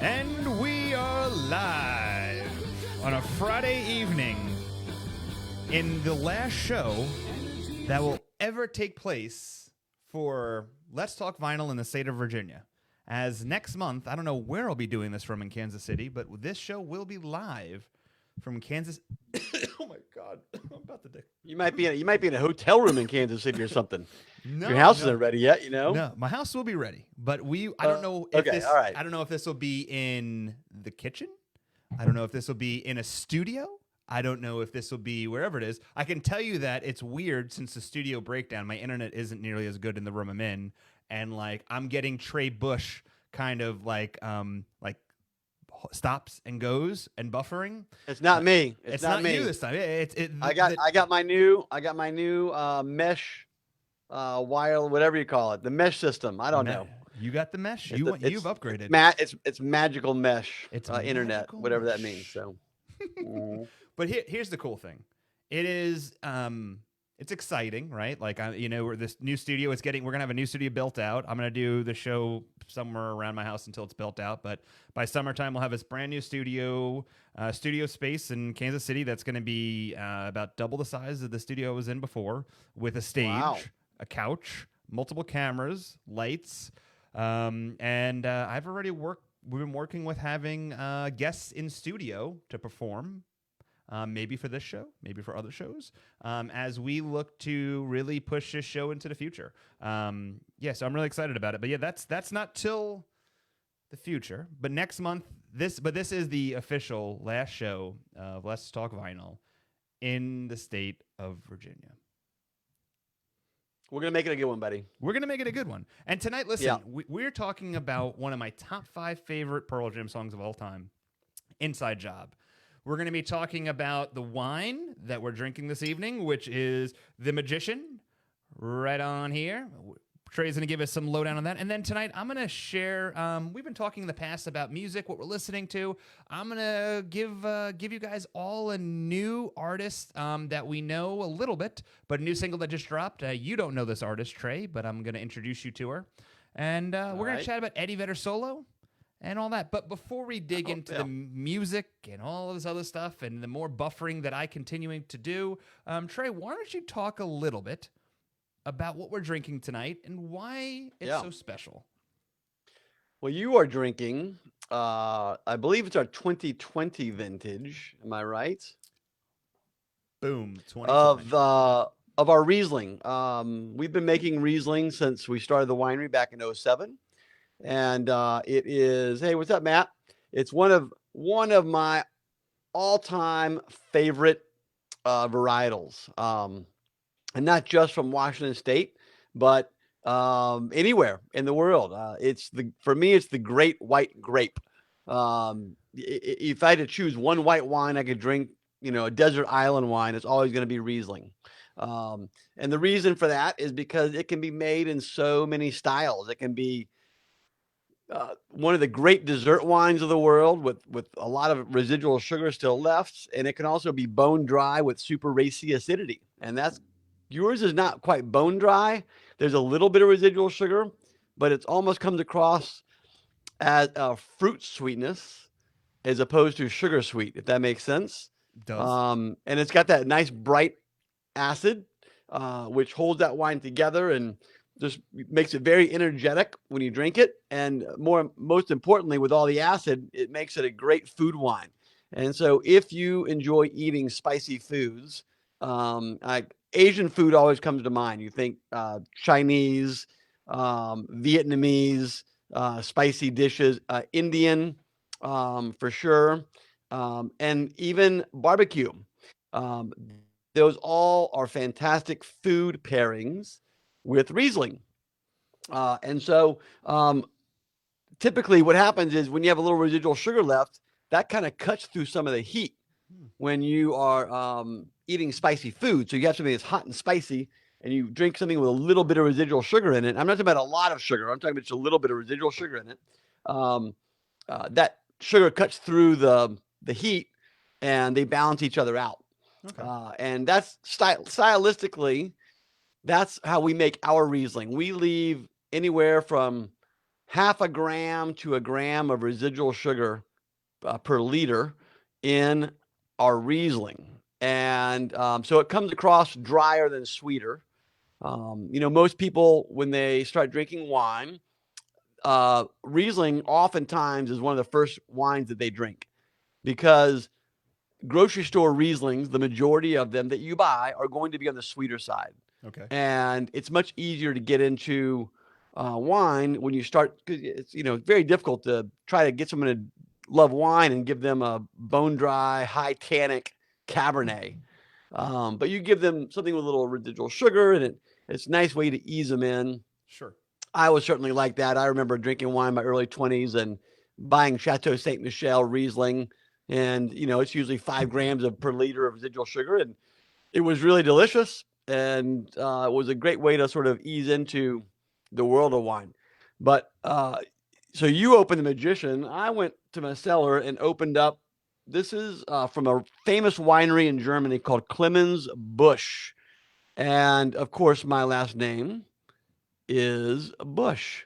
And we are live on a Friday evening in the last show that will ever take place for Let's Talk Vinyl in the state of Virginia. As next month, I don't know where I'll be doing this from in Kansas City, but this show will be live from Kansas. Oh my God, I'm about to dick. You might be in a hotel room in Kansas City or something. No, your house isn't ready yet, No, my house will be ready, but I don't know if this. All right. I don't know if this will be in the kitchen. I don't know if this will be in a studio. I don't know if this will be wherever it is. I can tell you that it's weird since the studio breakdown. My internet isn't nearly as good in the room I'm in, and like I'm getting Trey Bush kind of like stops and goes and buffering. It's not me. It's not me. You this time. I got my new mesh wire, whatever you call it, the mesh system. I don't know. You got the mesh. You've upgraded. It's magical mesh. It's internet, magical whatever mesh. that means. So, but here's the cool thing. It is it's exciting, right? Like we're this new studio. We're gonna have a new studio built out. I'm gonna do the show somewhere around my house until it's built out. But by summertime, we'll have this brand new studio space in Kansas City that's gonna be about double the size of the studio I was in before, with a stage, a couch, multiple cameras, lights, and I've already We've been working with having guests in studio to perform. Maybe for this show, maybe for other shows, as we look to really push this show into the future. So I'm really excited about it. But yeah, that's not till the future. But next month, this is the official last show of Let's Talk Vinyl in the state of Virginia. we're gonna make it a good one, buddy. We're gonna make it a good one. And tonight, listen, we're talking about one of my top 5 favorite Pearl Jam songs of all time, "Inside Job." We're going to be talking about the wine that we're drinking this evening, which is The Magician, right on here. Trey's going to give us some lowdown on that. And then tonight, I'm going to share, we've been talking in the past about music, what we're listening to. I'm going to give you guys all a new artist that we know a little bit, but a new single that just dropped. You don't know this artist, Trey, but I'm going to introduce you to her. And we're going to chat about Eddie Vedder solo and all that. But before we dig into the music and all of this other stuff and the more buffering that I continuing to do, Trey, why don't you talk a little bit about what we're drinking tonight and why it's so special? Well, you are drinking, I believe it's our 2020 vintage. Am I right? Boom. 2020. Of our Riesling. We've been making Riesling since we started the winery back in 2007. And it is, hey, what's up, Matt? It's one of my all-time favorite varietals, and not just from Washington State, but anywhere in the world. For me, it's the Great White Grape. If I had to choose one white wine I could drink, a desert island wine, it's always going to be Riesling. And the reason for that is because it can be made in so many styles. It can be one of the great dessert wines of the world with a lot of residual sugar still left. And it can also be bone dry with super racy acidity. And yours is not quite bone dry. There's a little bit of residual sugar, but it almost comes across as a fruit sweetness as opposed to sugar sweet, if that makes sense. It does. And it's got that nice bright acid, which holds that wine together and just makes it very energetic when you drink it. And most importantly, with all the acid, it makes it a great food wine. And so if you enjoy eating spicy foods, like Asian food always comes to mind. You think Chinese, Vietnamese, spicy dishes, Indian, for sure, and even barbecue. Those all are fantastic food pairings with Riesling. And so typically what happens is when you have a little residual sugar left, that kind of cuts through some of the heat when you are eating spicy food. So you have something that's hot and spicy and you drink something with a little bit of residual sugar in it. I'm not talking about a lot of sugar. I'm talking about just a little bit of residual sugar in it. That sugar cuts through the heat and they balance each other out. Okay. And that's stylistically, that's how we make our Riesling. We leave anywhere from half a gram to a gram of residual sugar per liter in our Riesling. And so it comes across drier than sweeter. Most people, when they start drinking wine, Riesling oftentimes is one of the first wines that they drink, because grocery store Rieslings, the majority of them that you buy, are going to be on the sweeter side. Okay. And it's much easier to get into wine when you start, because it's very difficult to try to get someone to love wine and give them a bone dry, high tannic Cabernet. But you give them something with a little residual sugar, and it's a nice way to ease them in. Sure. I was certainly like that. I remember drinking wine in my early 20s and buying Chateau Ste. Michelle Riesling. And, it's usually 5 grams per liter of residual sugar. And it was really delicious. And it was a great way to sort of ease into the world of wine. But so you opened the Magician. I went to my cellar and opened up. This is from a famous winery in Germany called Clemens Busch. And, of course, my last name is Bush.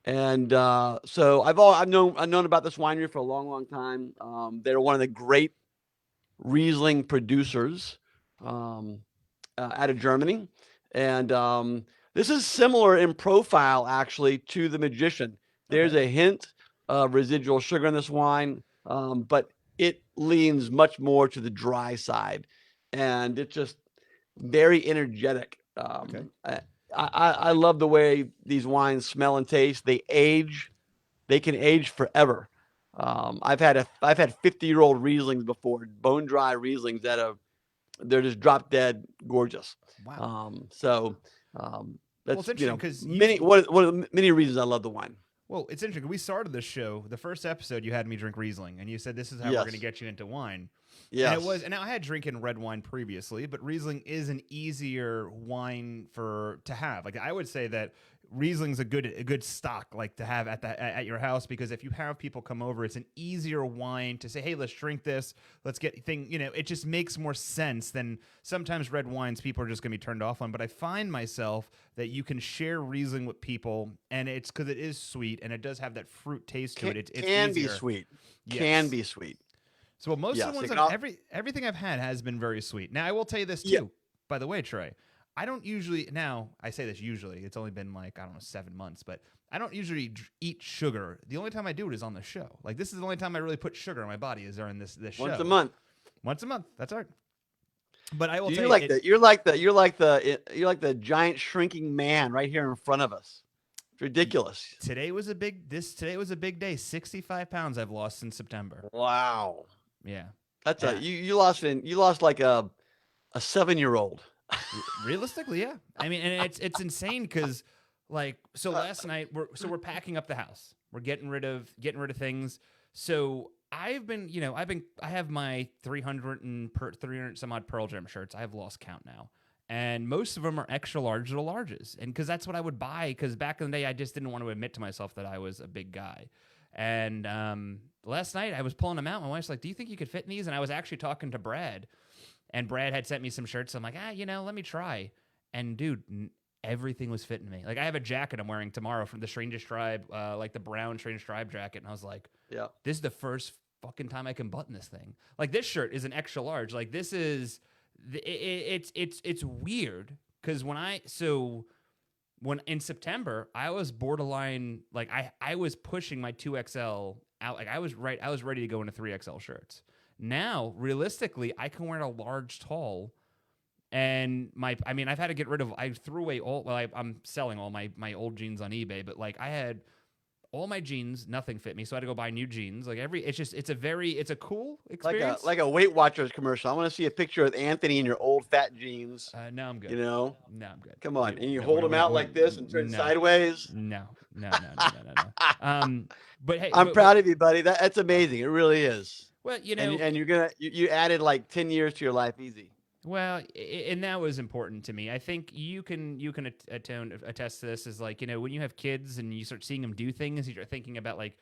And so I've known about this winery for a long, long time. They're one of the great Riesling producers out of Germany. And this is similar in profile, actually, to the Magician. There's a hint of residual sugar in this wine, but it leans much more to the dry side. And it's just very energetic. I love the way these wines smell and taste. They age. They can age forever. I've had 50-year-old Rieslings before, bone dry Rieslings they're just drop dead gorgeous. Wow. That's it's interesting because one of the many reasons I love the wine. Well, it's interesting. We started this show. The first episode, you had me drink Riesling, and you said this is how we're going to get you into wine. Yeah, and I had drinking red wine previously, but Riesling is an easier wine to have. Like, I would say that Riesling's a good stock, like, to have at your house, because if you have people come over, it's an easier wine to say, hey, let's drink this, let's get it just makes more sense than sometimes red wines people are just going to be turned off on. But I find myself that you can share Riesling with people, and it's because it is sweet and it does have that fruit taste to it. It's can easier. Be sweet. Yes. Can be sweet. So most of the ones, everything I've had has been very sweet. Now, I will tell you this too, by the way, Trey. I don't usually, now I say this usually, it's only been 7 months, but I don't usually eat sugar. The only time I do it is on the show. Like, this is the only time I really put sugar in my body is during this show. Once a month. Once a month. That's all right. But I will tell you, you're like the giant shrinking man right here in front of us. It's ridiculous. Today was a big day. 65 pounds I've lost since September. Wow. Yeah. That's you lost like a 7-year-old. Realistically, yeah. I mean, and it's insane because, so last night we're packing up the house. We're getting rid of things. So I have my 300 some odd Pearl Jam shirts. I have lost count now. And most of them are extra large to larges. And because that's what I would buy, because back in the day, I just didn't want to admit to myself that I was a big guy. And last night, I was pulling them out. My wife's like, do you think you could fit in these? And I was actually talking to Brad. And Brad had sent me some shirts. So I'm like, let me try. And, dude, everything was fitting me. Like, I have a jacket I'm wearing tomorrow from the Strangest Tribe, like the brown Strangest Tribe jacket. And I was like, yeah, this is the first fucking time I can button this thing. Like, this shirt is an extra large. Like, this is... It's weird because when in September I was borderline, like I was pushing my 2XL out, like I was ready to go into 3XL shirts. Now realistically I can wear a large tall, and I've had to get rid of, I threw away I'm selling all my old jeans on eBay, but like I had all my jeans, nothing fit me, so I had to go buy new jeans. Like it's a cool experience. Like a Weight Watchers commercial. I want to see a picture of Anthony in your old fat jeans. No, I'm good. No, I'm good. Come on, and you hold them out like this and turn sideways. No. But hey, I'm proud of you, buddy. That's amazing. It really is. Well, and you're you added like 10 years to your life, easy. Well, and that was important to me. I think you can attest to this, is like, when you have kids and you start seeing them do things, you start thinking about like,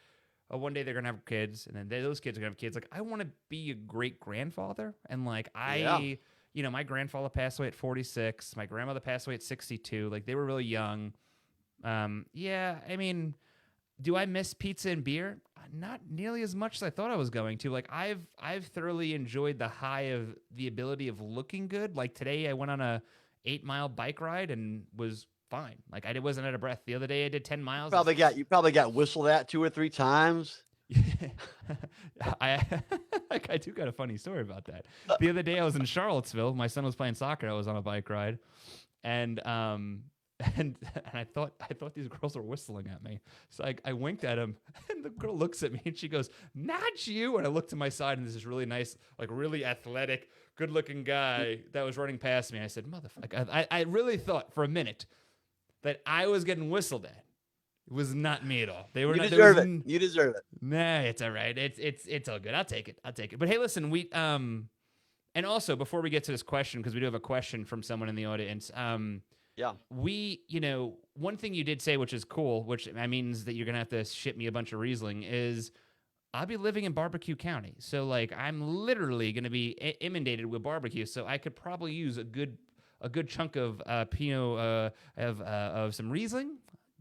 oh, one day they're gonna have kids, and then those kids are gonna have kids. Like, I want to be a great grandfather, and like my grandfather passed away at 46. My grandmother passed away at 62. Like, they were really young. Do I miss pizza and beer? Not nearly as much as I thought I was going to. Like I've thoroughly enjoyed the high of the ability of looking good. Like today I went on a 8-mile bike ride and was fine. Like I wasn't out of breath. The other day I did 10 miles. You probably got whistled at 2 or 3 times. I I do got a funny story about that. The other day I was in Charlottesville. My son was playing soccer. I was on a bike ride, and and I thought these girls were whistling at me. So I winked at him, and the girl looks at me and she goes, "Not you!" And I look to my side, and there's this really nice, like really athletic, good-looking guy that was running past me. I said, "Motherfucker!" I really thought for a minute that I was getting whistled at. It was not me at all. They were. You deserve it. You deserve it. Nah, it's all right. It's all good. I'll take it. But hey, listen, and also before we get to this question, because we do have a question from someone in the audience. Yeah. We, one thing you did say, which is cool, which means that you're gonna have to ship me a bunch of Riesling, is I'll be living in Barbecue County, so like I'm literally gonna be inundated with barbecue, so I could probably use a good chunk of Pinot of some Riesling.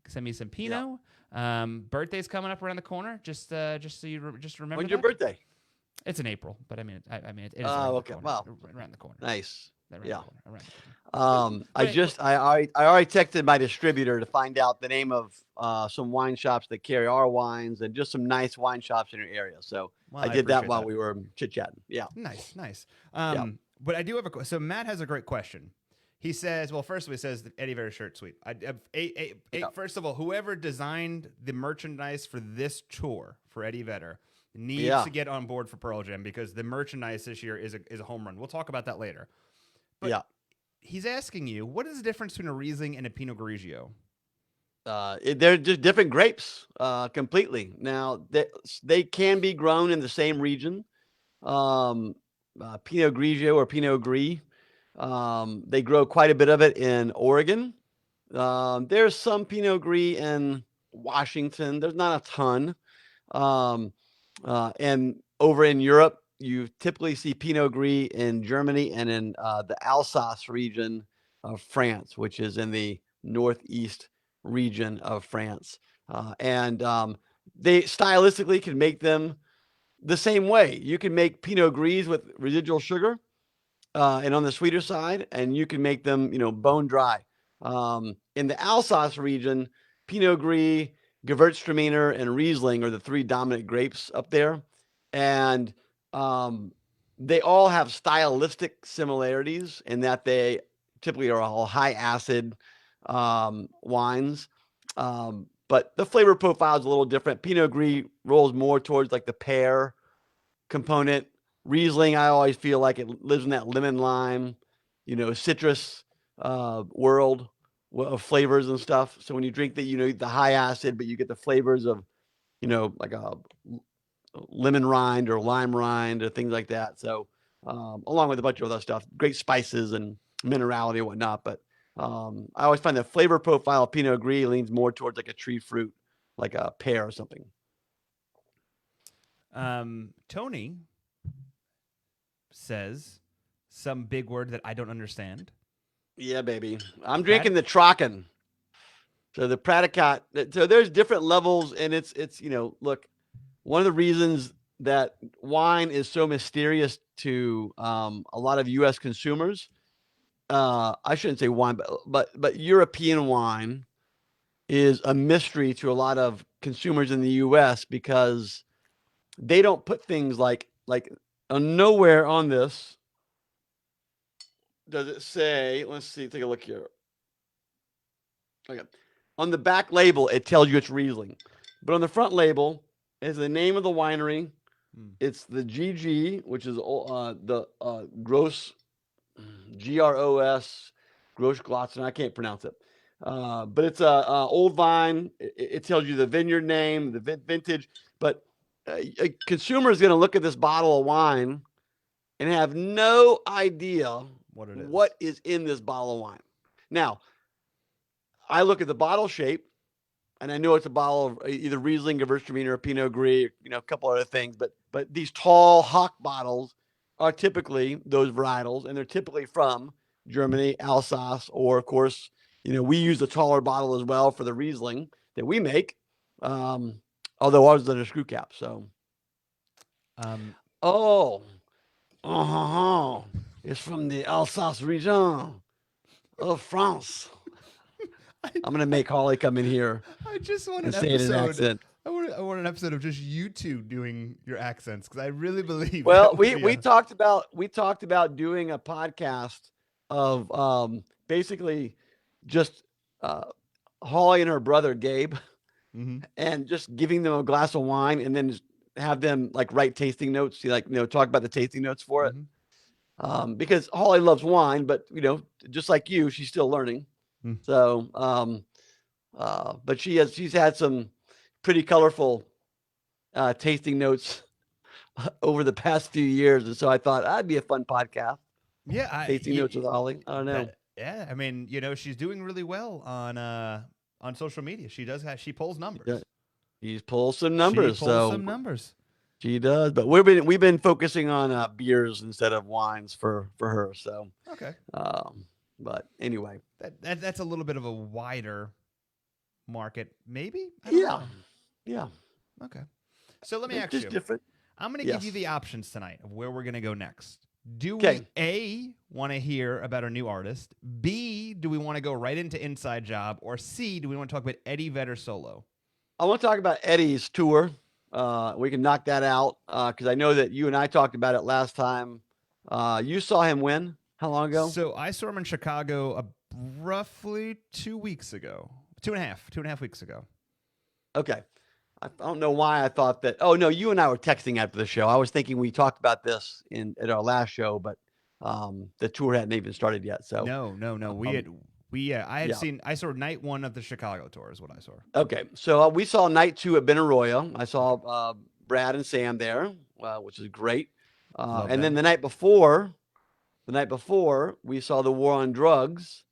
Send me some Pinot. Yeah. Birthday's coming up around the corner. Just so you just remember. When's your birthday? It's in April, but it is. Okay. Well, around the corner. Nice. Around the corner. I already texted my distributor to find out the name of some wine shops that carry our wines and just some nice wine shops in your area. So I did that while we were chit chatting. Yeah. Nice. But I do have so Matt has a great question. He says, well, first of all, he says Eddie Vedder shirt, sweet. First of all, whoever designed the merchandise for this tour for Eddie Vedder needs to get on board for Pearl Jam because the merchandise this year is a home run. We'll talk about that later. But he's asking you, what is the difference between a Riesling and a Pinot Grigio? They're just different grapes completely. Now, they can be grown in the same region. Pinot Grigio or Pinot Gris. They grow quite a bit of it in Oregon. There's some Pinot Gris in Washington. There's not a ton. And over in Europe, you typically see Pinot Gris in Germany and in the Alsace region of France, which is in the northeast region of France. And they stylistically can make them the same way. You can make Pinot Gris with residual sugar. And on the sweeter side, and you can make them, bone dry. In the Alsace region, Pinot Gris, Gewürztraminer, and Riesling are the 3 dominant grapes up there. And they all have stylistic similarities in that they typically are all high acid wines. But the flavor profile is a little different. Pinot Gris rolls more towards like the pear component. Riesling, I always feel like it lives in that lemon lime, citrus world of flavors and stuff. So when you drink the high acid, but you get the flavors of, like a lemon rind or lime rind or things like that. So along with a bunch of other stuff, great spices and minerality and whatnot. But I always find the flavor profile of Pinot Gris leans more towards like a tree fruit, like a pear or something. Tony says some big word that I don't understand. Yeah, baby. I'm drinking the Trocken. So the Pradicot. So there's different levels, and it's look, one of the reasons that wine is so mysterious to a lot of U.S. consumers. I shouldn't say wine, but European wine is a mystery to a lot of consumers in the U.S. because they don't put things like nowhere on this does it say, let's see, take a look here. Okay. On the back label, it tells you it's Riesling. But on the front label is the name of the winery. It's the GG, which is the Gross, Gros, Grossglotzen. I can't pronounce it. But it's a old vine. It tells you the vineyard name, the vintage. But a consumer is going to look at this bottle of wine and have no idea what is in this bottle of wine. Now, I look at the bottle shape, and I know it's a bottle of either Riesling, Gewürztraminer, or Pinot Gris, a couple other things. But these tall Hock bottles are typically those varietals, and they're typically from Germany, Alsace, or of course, we use the taller bottle as well for the Riesling that we make. Although ours is a screw cap. So, Um, oh, it's from the Alsace region of France. I, I'm gonna I, make Holly come in here I just want and an say it in episode. accent. I want an episode of just you two doing your accents because I really believe that Well, would we be a. we talked about doing a podcast of basically just uh, Holly and her brother Gabe, Mm-hmm, and just giving them a glass of wine, and then just have them like write tasting notes. Talk about the tasting notes for it. mm-hmm. Because Holly loves wine, but just like you, she's still learning. Mm. So, but she's had some pretty colorful tasting notes over the past few years, and so I thought that'd be a fun podcast. Yeah, Tasting notes with Holly. I don't know. yeah. I mean, she's doing really well on social media. She pulls numbers. She's pulled some She numbers, pulls so some numbers. she does. But we've been focusing on beers instead of wines for her. So, Okay, but anyway, that's a little bit of a wider market, maybe. I don't yeah, know. yeah. Okay, so let me It's ask just you. different. I'm going to give Yes. you the options tonight of where we're going to go next. Do we Okay. A, want to hear about a new artist? B, do we want to go right into Inside Job? Or C, do we want to talk about Eddie Vedder solo? I want to talk about Eddie's tour. We can knock that out because I know that you and I talked about it last time. You saw him when? How long ago? So I saw him in Chicago roughly 2 weeks ago. 2.5 weeks ago. Okay. I don't know why I thought that. Oh no, you and I were texting after the show. I was thinking we talked about this at our last show, but the tour hadn't even started yet. So No. I saw night one of the Chicago tour is what I saw. Okay, so we saw night 2 at Benaroya. I saw Brad and Sam there, which is great. And then the night before, we saw the War on Drugs.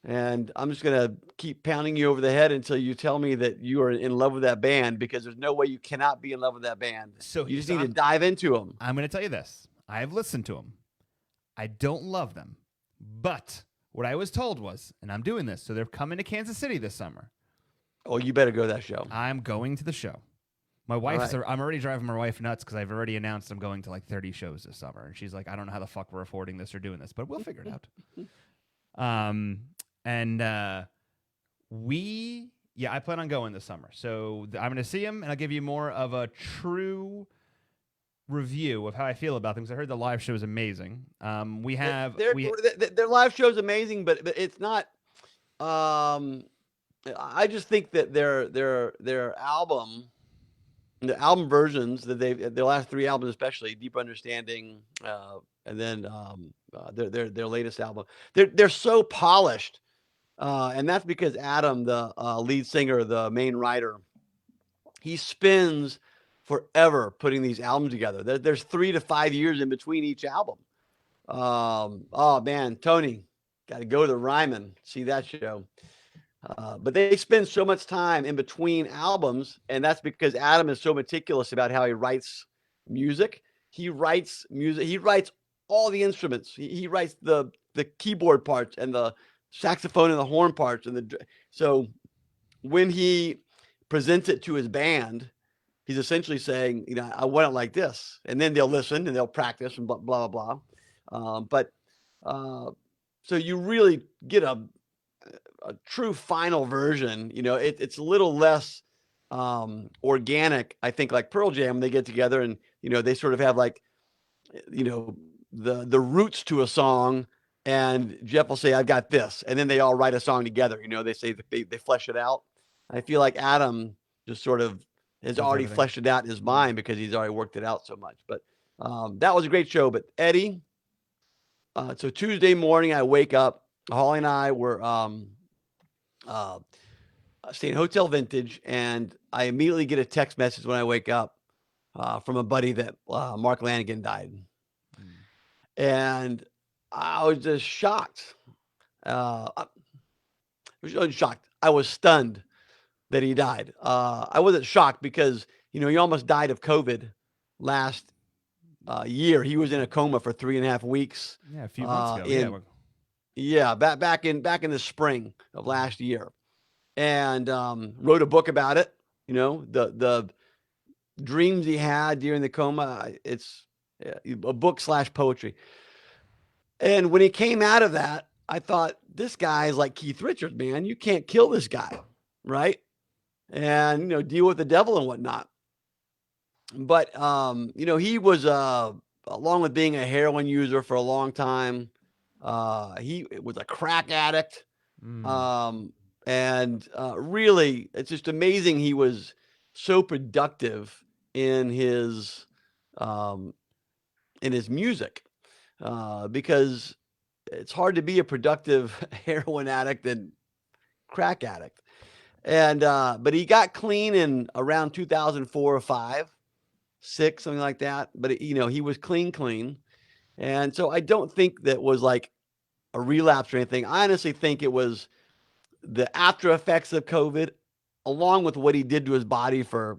And I'm just gonna keep pounding you over the head until you tell me that you are in love with that band, because there's no way you cannot be in love with that band. So you just need to dive into them. I'm going to tell you this. I've listened to them. I don't love them, but what I was told was, and I'm doing this, so they're coming to Kansas City this summer. Oh, you better go to that show. I'm going to the show. My wife, I'm already driving my wife nuts because I've already announced I'm going to like 30 shows this summer, and she's like, I don't know how the fuck we're affording this or doing this, but we'll figure it out. And I plan on going this summer. So I'm going to see him, and I'll give you more of a true review of how I feel about things. I heard the live show is amazing. Their live show is amazing, but it's not. I just think that their album, the album versions that their last 3 albums, especially Deep Understanding, and then their latest album, they're so polished. And that's because Adam, the lead singer, the main writer, he spends forever putting these albums together. There's 3 to 5 years in between each album. Oh man, Tony, got to go to the Ryman, see that show. But they spend so much time in between albums, and that's because Adam is so meticulous about how he writes music. He writes all the instruments. He writes the keyboard parts and the saxophone and the horn parts, so when he presents it to his band, he's essentially saying, I want it like this, and then they'll listen and they'll practice and blah blah blah. So you really get a true final version. It's a little less organic, I think, like Pearl Jam. They get together and they sort of have like the roots to a song. And Jeff will say, I've got this. And then they all write a song together. They say they flesh it out. I feel like Adam just sort of has already fleshed it out in his mind because he's already worked it out so much. But that was a great show. But Eddie, so Tuesday morning, I wake up. Holly and I were staying at Hotel Vintage. And I immediately get a text message when I wake up from a buddy that Mark Lanegan died. And I was just shocked. I was shocked. I was stunned that he died. I wasn't shocked because, he almost died of COVID last year. He was in a coma for 3.5 weeks. Yeah, a few months ago. Back in the spring of last year, and wrote a book about it. the dreams he had during the coma. It's a book / poetry. And when he came out of that, I thought, this guy is like Keith Richards, man. You can't kill this guy, right? And deal with the devil and whatnot. But he was along with being a heroin user for a long time. He was a crack addict. And really, it's just amazing he was so productive in his music, because it's hard to be a productive heroin addict and crack addict. And but he got clean in around 2004 or 5, 6, something like that. But he was clean, and so I don't think that was like a relapse or anything. I honestly think it was the after effects of COVID, along with what he did to his body for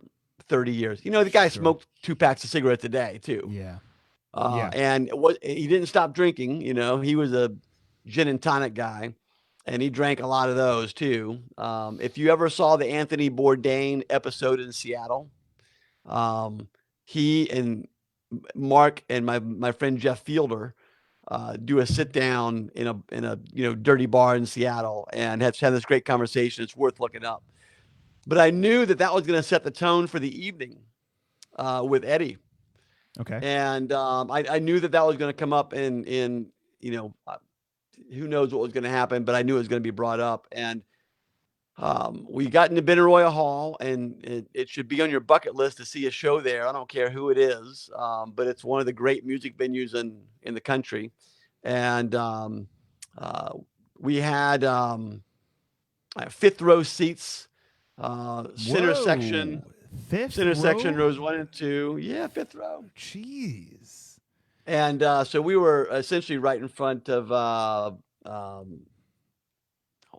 30 years. The guy smoked 2 packs of cigarettes a day too. Yeah. And he didn't stop drinking. He was a gin and tonic guy, and he drank a lot of those too. If you ever saw the Anthony Bourdain episode in Seattle, he and Mark and my friend Jeff Fielder do a sit down in a dirty bar in Seattle, and had this great conversation. It's worth looking up. But I knew that was going to set the tone for the evening with Eddie. Okay. And I knew that was going to come up in who knows what was going to happen, but I knew it was going to be brought up. And we got into Benaroya Hall, and it should be on your bucket list to see a show there. I don't care who it is, but it's one of the great music venues in the country. And we had 5th row seats, center section. Center section, rows 1 and 2. Yeah, 5th row. Jeez. And so we were essentially right in front of, I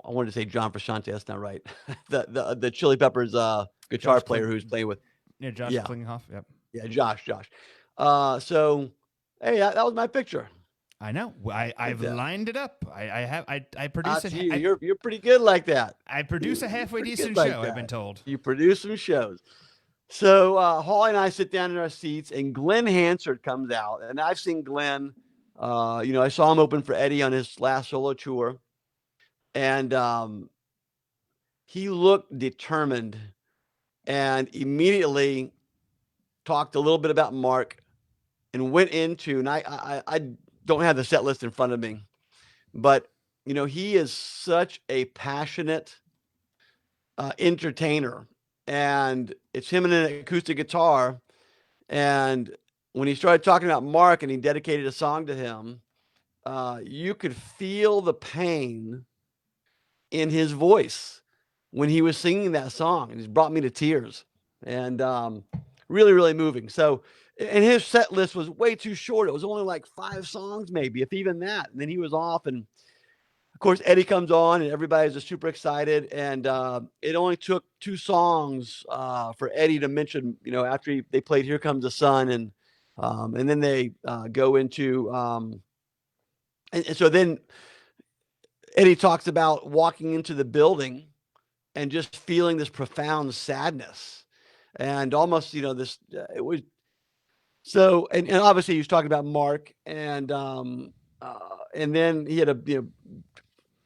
wanted to say John Frusciante. That's not right. the Chili Peppers guitar player who's playing with. Yeah, Josh Klingenhoff. Yep. Yeah, Josh. So, hey, that was my picture. I know. I've lined it up. I produce it. You're pretty good like that. I produce a halfway decent show. I've been told. You produce some shows. So Holly and I sit down in our seats, and Glenn Hansard comes out, and I've seen Glenn. I saw him open for Eddie on his last solo tour, and he looked determined, and immediately talked a little bit about Mark, and went into. And I don't have the set list in front of me, but he is such a passionate entertainer. And it's him and an acoustic guitar. And when he started talking about Mark and he dedicated a song to him, you could feel the pain in his voice when he was singing that song. And it brought me to tears, and really, really moving. So, and his set list was way too short. It was only like 5 songs, maybe, if even that. And then he was off, and of course, Eddie comes on, and everybody's just super excited. And it only took 2 songs for Eddie to mention, after they played "Here Comes the Sun," and then they go into, and so then Eddie talks about walking into the building and just feeling this profound sadness, and almost, this it was so. And obviously, he was talking about Mark, and then he had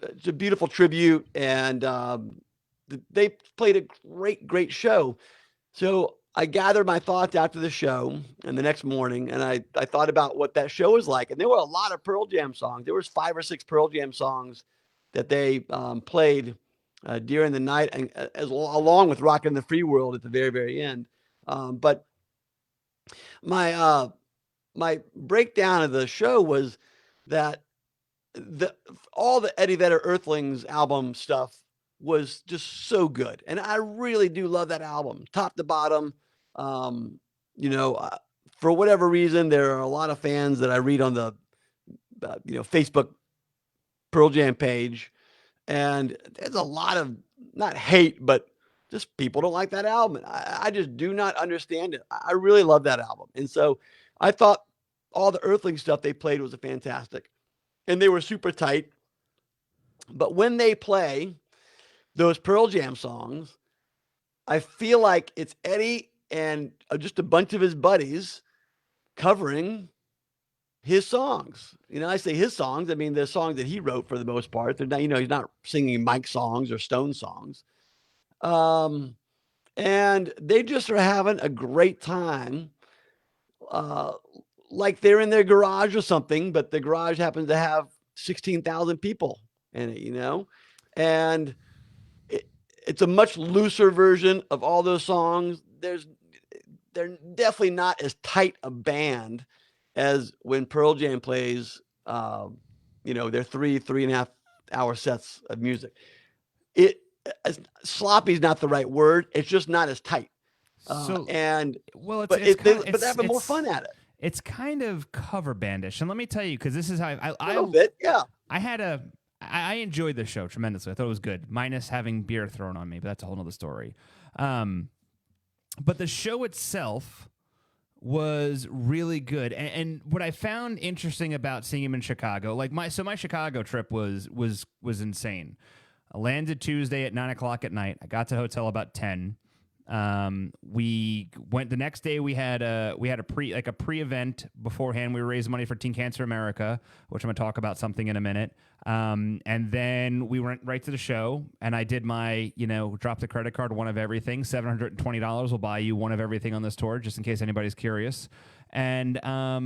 it's a beautiful tribute, and they played a great show. So I gathered my thoughts after the show and the next morning, and I thought about what that show was like. And there were a lot of Pearl Jam songs. There was 5 or 6 Pearl Jam songs that they played during the night, and along with "Rockin' the Free World" at the very, very end. But my breakdown of the show was that all the Eddie Vedder Earthlings album stuff was just so good. And I really do love that album, top to bottom. For whatever reason, there are a lot of fans that I read on the, Facebook Pearl Jam page. And there's a lot of, not hate, but just people don't like that album. I just do not understand it. I really love that album. And so I thought all the Earthling stuff they played was fantastic. And they were super tight. But when they play those Pearl Jam songs, I feel like it's Eddie and just a bunch of his buddies covering his songs. I say his songs. I mean, they're songs that he wrote for the most part. They're not, he's not singing Mike songs or Stone songs. And they just are having a great time. Like they're in their garage or something, but the garage happens to have 16,000 people in it, and it's a much looser version of all those songs. They're definitely not as tight a band as when Pearl Jam plays, their 3.5 hour sets of music. Sloppy is not the right word. It's just not as tight. But they have more fun at it. It's kind of cover bandish, and let me tell you, because this is how a little bit, yeah. I enjoyed the show tremendously. I thought it was good, minus having beer thrown on me, but that's a whole nother story. But the show itself was really good, and what I found interesting about seeing him in Chicago, my Chicago trip was insane. I landed Tuesday at 9:00 at night. I got to the hotel about 10. We went the next day. We had a pre-event beforehand. We raised money for Teen Cancer America, which I'm gonna talk about something in a minute. And then we went right to the show, and I did my, drop the credit card, one of everything. $720 will buy you one of everything on this tour, just in case anybody's curious. And I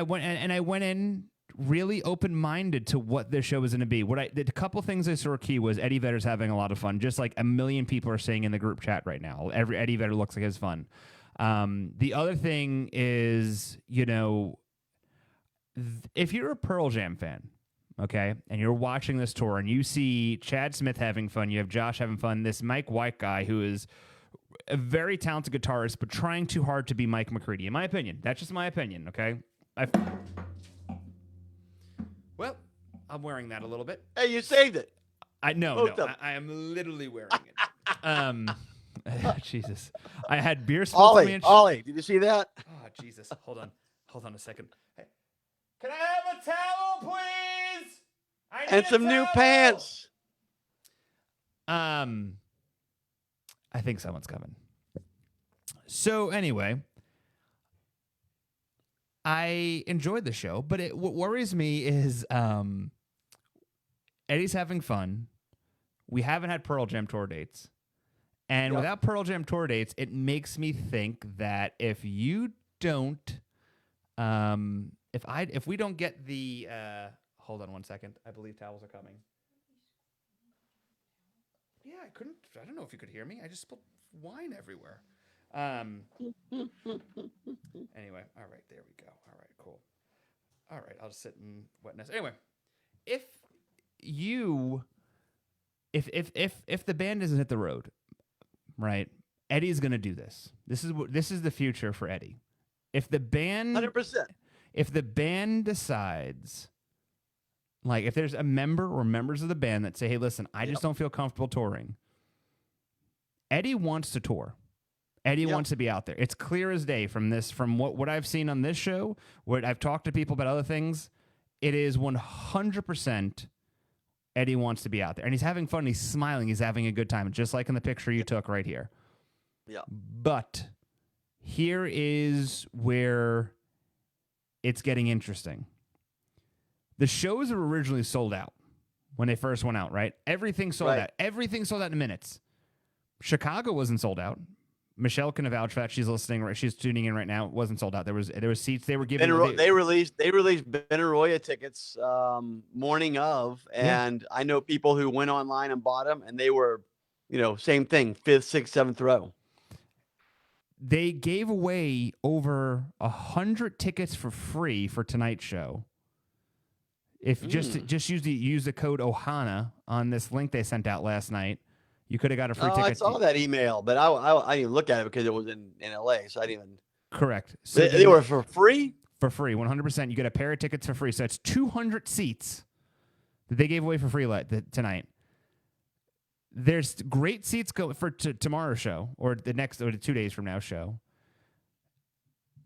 went in really open-minded to what this show was going to be. The couple things I saw key was Eddie Vedder's having a lot of fun, just like a million people are saying in the group chat right now. Every Eddie Vedder looks like it's fun. The other thing is, if you're a Pearl Jam fan, okay, and you're watching this tour and you see Chad Smith having fun, you have Josh having fun, this Mike White guy who is a very talented guitarist but trying too hard to be Mike McCready, in my opinion. That's just my opinion, okay? Well, I'm wearing that a little bit. Hey, you saved it. I am literally wearing it. Jesus. I had beer spilled on me. Ollie, did you see that? Oh, Jesus. Hold on a second. Hey, can I have a towel, please? And some new pants. I think someone's coming. So anyway, I enjoyed the show, but what worries me is Eddie's having fun. We haven't had Pearl Jam tour dates. And without Pearl Jam tour dates, it makes me think that if you don't, if we don't get the, hold on one second. I believe towels are coming. Yeah, I don't know if you could hear me. I just spilled wine everywhere. Anyway, all right, there we go. All right, cool. All right, I'll just sit in wetness. Anyway, if the band doesn't hit the road, right? Eddie's gonna do this. This is the future for Eddie. If the band 100%. If the band decides, like, if there's a member or members of the band that say, "Hey, listen, I just don't feel comfortable touring," Eddie wants to tour. Eddie wants to be out there. It's clear as day from what I've seen on this show, what I've talked to people about other things. It is 100% Eddie wants to be out there. And he's having fun. He's smiling. He's having a good time, just like in the picture you took right here. Yeah. But here is where it's getting interesting. The shows were originally sold out when they first went out, right? Everything sold out. Everything sold out in minutes. Chicago wasn't sold out. Michelle can vouch for that. She's listening. She's tuning in right now. It wasn't sold out. There was seats they were giving. They released Benaroya tickets morning of, and I know people who went online and bought them, and they were, same thing, 5th, 6th, 7th row. They gave away over 100 tickets for free for tonight's show. If just use the code Ohana on this link they sent out last night. You could have got a free ticket. I saw that email, but I didn't even look at it because it was in LA, so I didn't even. Correct. So they were for free? For free, 100%. You get a pair of tickets for free. So it's 200 seats that they gave away for free tonight. There's great seats for tomorrow's show or the 2 days from now show.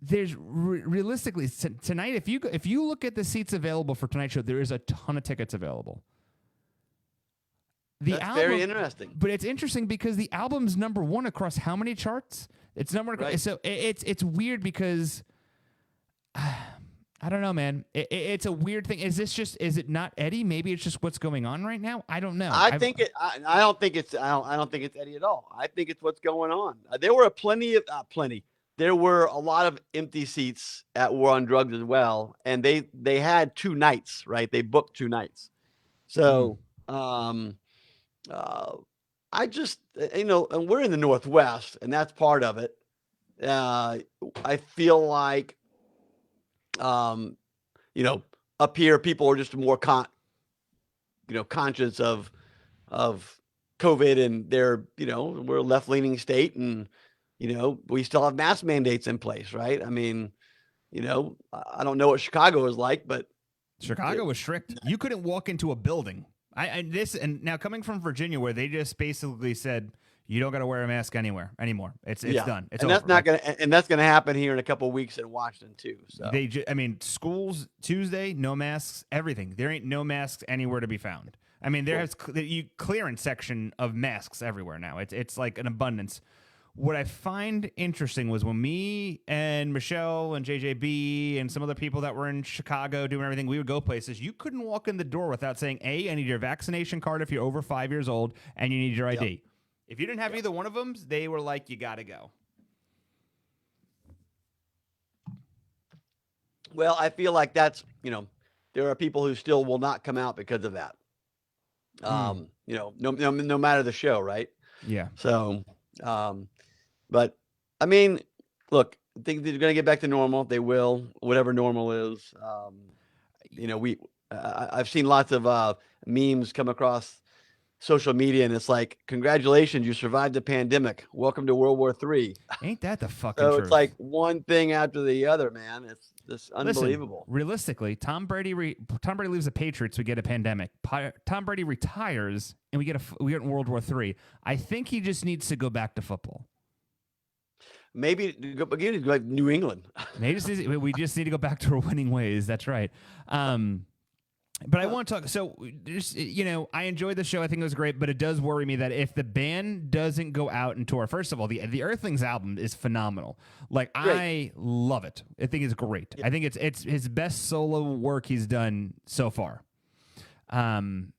There's realistically tonight, if you look at the seats available for tonight's show, there is a ton of tickets available. That's very interesting. But it's interesting because the album's number one across how many charts? It's number one. Right. So it's weird because I don't know, man. It's a weird thing. Is it not Eddie? Maybe it's just what's going on right now. I don't know. I don't think it's Eddie at all. I think it's what's going on. There were There were a lot of empty seats at War on Drugs as well, and they had 2 nights, right? They booked 2 nights. So, I just, and we're in the Northwest, and that's part of it. I feel like, up here, people are just more conscious of COVID, and they're, we're a left-leaning state, and, we still have mask mandates in place, right? I mean, I don't know what Chicago is like, but Chicago was strict. You couldn't walk into a building. And now coming from Virginia, where they just basically said you don't got to wear a mask anymore. It's done. It's and over. That's gonna happen here in a couple of weeks in Washington too. So schools Tuesday, no masks, everything. There ain't no masks anywhere to be found. I mean, there has clearance section of masks everywhere now. It's like an abundance. What I find interesting was when me and Michelle and JJB and some other people that were in Chicago doing everything, we would go places. You couldn't walk in the door without saying, I need your vaccination card if you're over 5 years old, and you need your ID. Yep. If you didn't have either one of them, they were like, you got to go. Well, I feel like that's, there are people who still will not come out because of that. No matter the show, right? Yeah. So, but I mean, look, I think they're going to get back to normal. They will, whatever normal is. I've seen lots of memes come across social media, and it's like, congratulations, you survived the pandemic. Welcome to World War III. Ain't that the fucking so truth? It's like one thing after the other, man. It's just unbelievable. Listen, realistically, Tom Brady leaves the Patriots, we get a pandemic. Tom Brady retires, and we get World War III. I think he just needs to go back to football. Maybe go back to New England. We just need to go back to our winning ways. That's right. But I want to talk. So, I enjoyed the show. I think it was great. But it does worry me that if the band doesn't go out and tour, first of all, the Earthlings album is phenomenal. Like, great. I love it. I think it's great. Yeah. I think it's his best solo work he's done so far.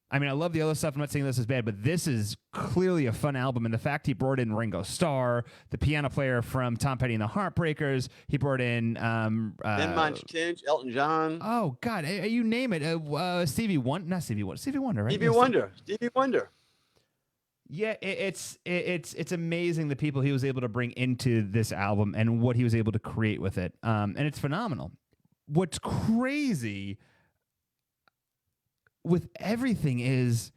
I love the other stuff. I'm not saying this is bad, but this is clearly a fun album. And the fact he brought in Ringo Starr, the piano player from Tom Petty and the Heartbreakers, he brought in Tinch, Elton John. Oh God, you name it. Stevie Wonder, right? Stevie Wonder. Yeah, it's amazing the people he was able to bring into this album and what he was able to create with it. And it's phenomenal. What's crazy with everything is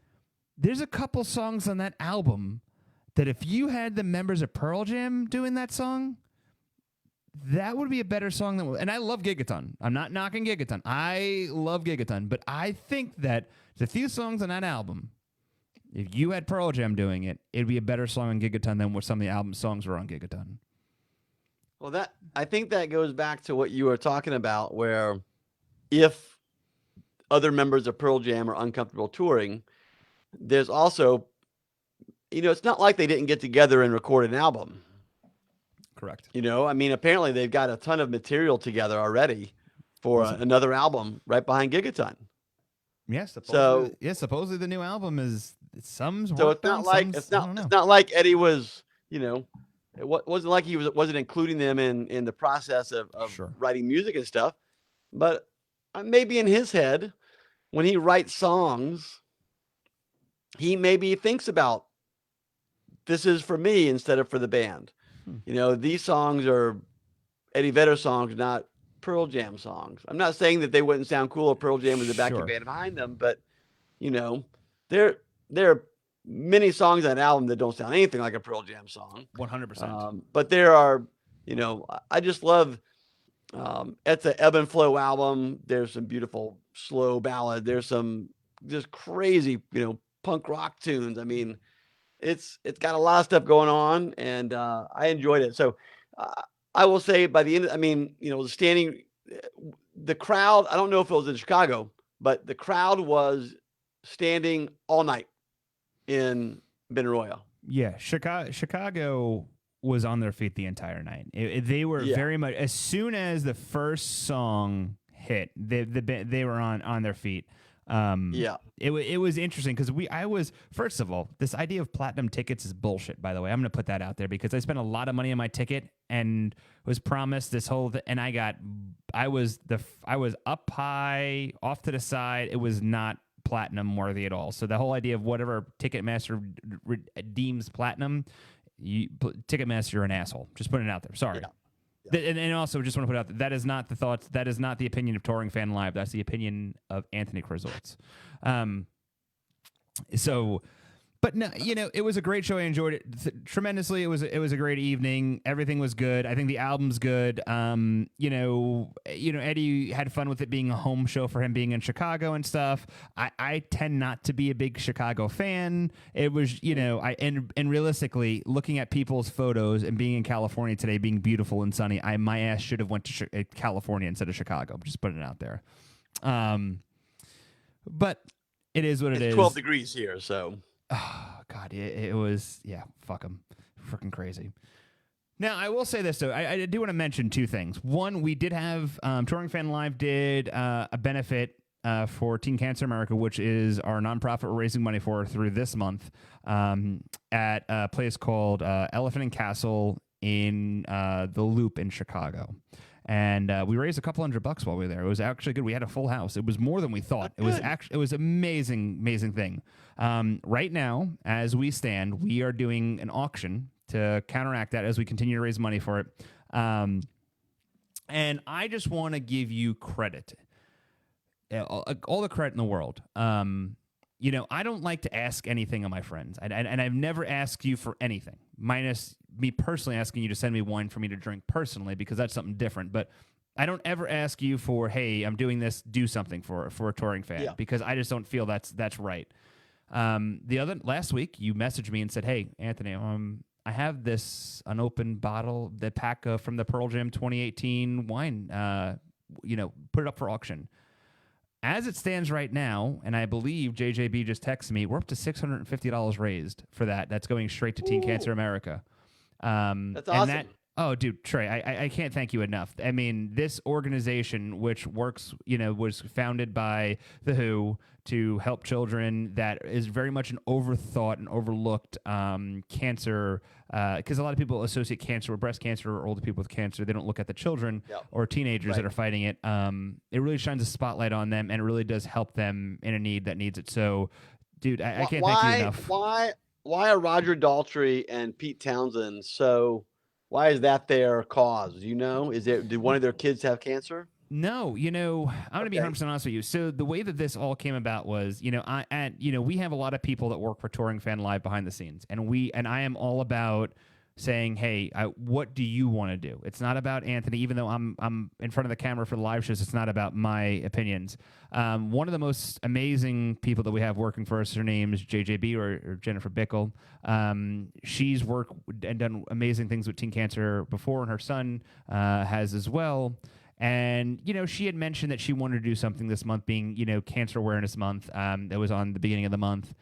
there's a couple songs on that album that if you had the members of Pearl Jam doing that song, that would be a better song than. And I love Gigaton. I'm not knocking Gigaton. I love Gigaton, but I think that there's a few songs on that album. If you had Pearl Jam doing it, it'd be a better song on Gigaton than what some of the album songs were on Gigaton. Well, I think that goes back to what you were talking about, where if other members of Pearl Jam are uncomfortable touring, there's also, it's not like they didn't get together and record an album. Correct. Apparently they've got a ton of material together already for another album right behind Gigaton. Yes. Supposedly the new album is some's. So it's not like it's not like Eddie was, it wasn't like he wasn't including them in the process of sure. writing music and stuff, but maybe in his head, when he writes songs, he maybe thinks about, this is for me instead of for the band. These songs are Eddie Vedder songs, not Pearl Jam songs. I'm not saying that they wouldn't sound cool if Pearl Jam was the backing band behind them, but there are many songs on that album that don't sound anything like a Pearl Jam song. 100%. But there are, I just love. It's an ebb and flow album. There's some beautiful slow ballad. There's some just crazy, punk rock tunes. It's got a lot of stuff going on, and I enjoyed it. So I will say by the end, the crowd, I don't know if it was in Chicago, but the crowd was standing all night in Benaroya. Yeah, Chicago was on their feet the entire night. They were very much, as soon as the first song hit, they were on their feet. It was interesting because I was, first of all, this idea of platinum tickets is bullshit, by the way. I'm going to put that out there because I spent a lot of money on my ticket and was promised this whole and I was up high, off to the side. It was not platinum worthy at all. So the whole idea of whatever Ticketmaster deems platinum, Ticketmaster, you're an asshole. Just putting it out there. Sorry. And also just want to put out that is not the thoughts. That is not the opinion of Touring Fan Live. That's the opinion of Anthony Resorts. But no, it was a great show. I enjoyed it tremendously. It was a great evening. Everything was good. I think the album's good. Eddie had fun with it being a home show for him being in Chicago and stuff. I tend not to be a big Chicago fan. It was, and realistically, looking at people's photos and being in California today, being beautiful and sunny, my ass should have went to California instead of Chicago. I'm just putting it out there. But it is what it is. 12 degrees here, so. Oh, God, it was, fuck them. Freaking crazy. Now, I will say this, though. I do want to mention two things. One, we did have, Touring Fan Live did a benefit for Teen Cancer America, which is our nonprofit we're raising money for through this month at a place called Elephant and Castle in the Loop in Chicago. And we raised a couple $100 while we were there. It was actually good. We had a full house. It was more than we thought. It was amazing thing. Right now, as we stand, we are doing an auction to counteract that as we continue to raise money for it. And I just want to give you credit, all the credit in the world. I don't like to ask anything of my friends, and I've never asked you for anything, minus me personally asking you to send me wine for me to drink personally, because that's something different. But I don't ever ask you for, hey, I'm doing this, do something for a touring fan, because I just don't feel that's right. Last week, you messaged me and said, hey, Anthony, I have this unopened bottle, the pack from the Pearl Jam 2018 wine, put it up for auction. As it stands right now, and I believe JJB just texted me, we're up to $650 raised for that. That's going straight to Teen Cancer America. That's awesome. Oh, dude, Trey, I can't thank you enough. I mean, this organization, which works, was founded by The Who to help children, that is very much an overthought and overlooked cancer, because a lot of people associate cancer with breast cancer or older people with cancer. They don't look at the children or teenagers that are fighting it. It really shines a spotlight on them, and it really does help them in a need that needs it. So, dude, I can't thank you enough. Why are Roger Daltrey and Pete Townsend why is that their cause? Did one of their kids have cancer? No, I'm going to be 100% honest with you. So the way that this all came about was, we have a lot of people that work for Touring Fan Live behind the scenes, and I am all about saying, hey, what do you want to do? It's not about Anthony, even though I'm in front of the camera for the live shows. It's not about my opinions. One of the most amazing people that we have working for us, her name is JJB or Jennifer Bickle. She's worked and done amazing things with Teen Cancer before, and her son has as well. And, she had mentioned that she wanted to do something this month, being, Cancer Awareness Month. That was on the beginning of the month.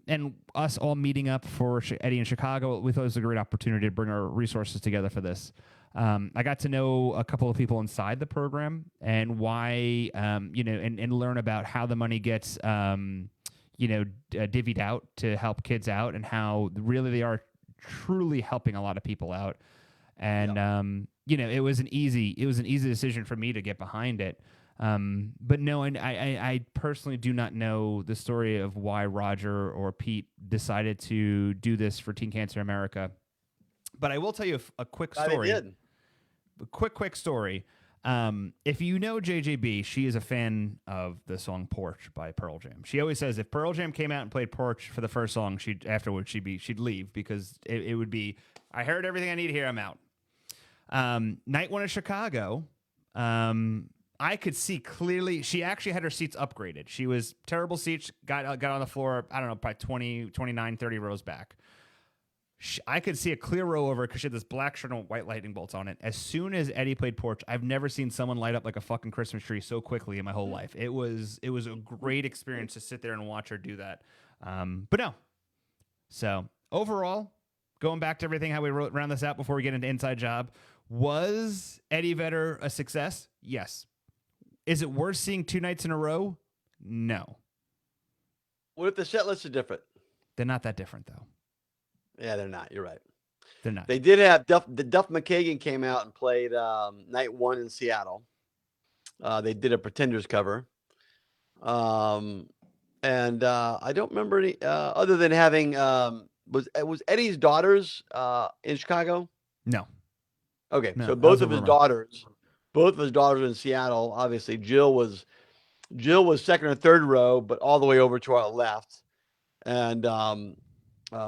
And us all meeting up for Eddie in Chicago, we thought it was a great opportunity to bring our resources together for this. I got to know a couple of people inside the program and why, and learn about how the money gets, divvied out to help kids out, and how really they are truly helping a lot of people out. And, it was an easy decision for me to get behind it. But no, I personally do not know the story of why Roger or Pete decided to do this for Teen Cancer America. But I will tell you a quick story. They did. A quick story. If you know JJB, she is a fan of the song Porch by Pearl Jam. She always says if Pearl Jam came out and played Porch for the first song, she'd leave, because it would be, I heard everything I need to hear, I'm out. Night one in Chicago, I could see clearly she actually had her seats upgraded. She was terrible seats, got on the floor, I don't know, probably 20, 29, 30 rows back. I could see a clear row over because she had this black shirt and white lightning bolts on it. As soon as Eddie played Porch, I've never seen someone light up like a fucking Christmas tree so quickly in my whole life. It was a great experience to sit there and watch her do that. But no, So overall, going back to everything, how we round this out before we get into Inside Job, was Eddie Vedder a success? Yes. Is it worth seeing 2 nights in a row? No. What if the set lists are different? They're not that different, though. Yeah, they're not. You're right. They're not. They did have Duff McKagan came out and played night 1 in Seattle. They did a Pretenders cover. And I don't remember any other than having was Eddie's daughters in Chicago? No. Okay, No, so both of his daughters in Seattle. Obviously, Jill was second or third row, but all the way over to our left, and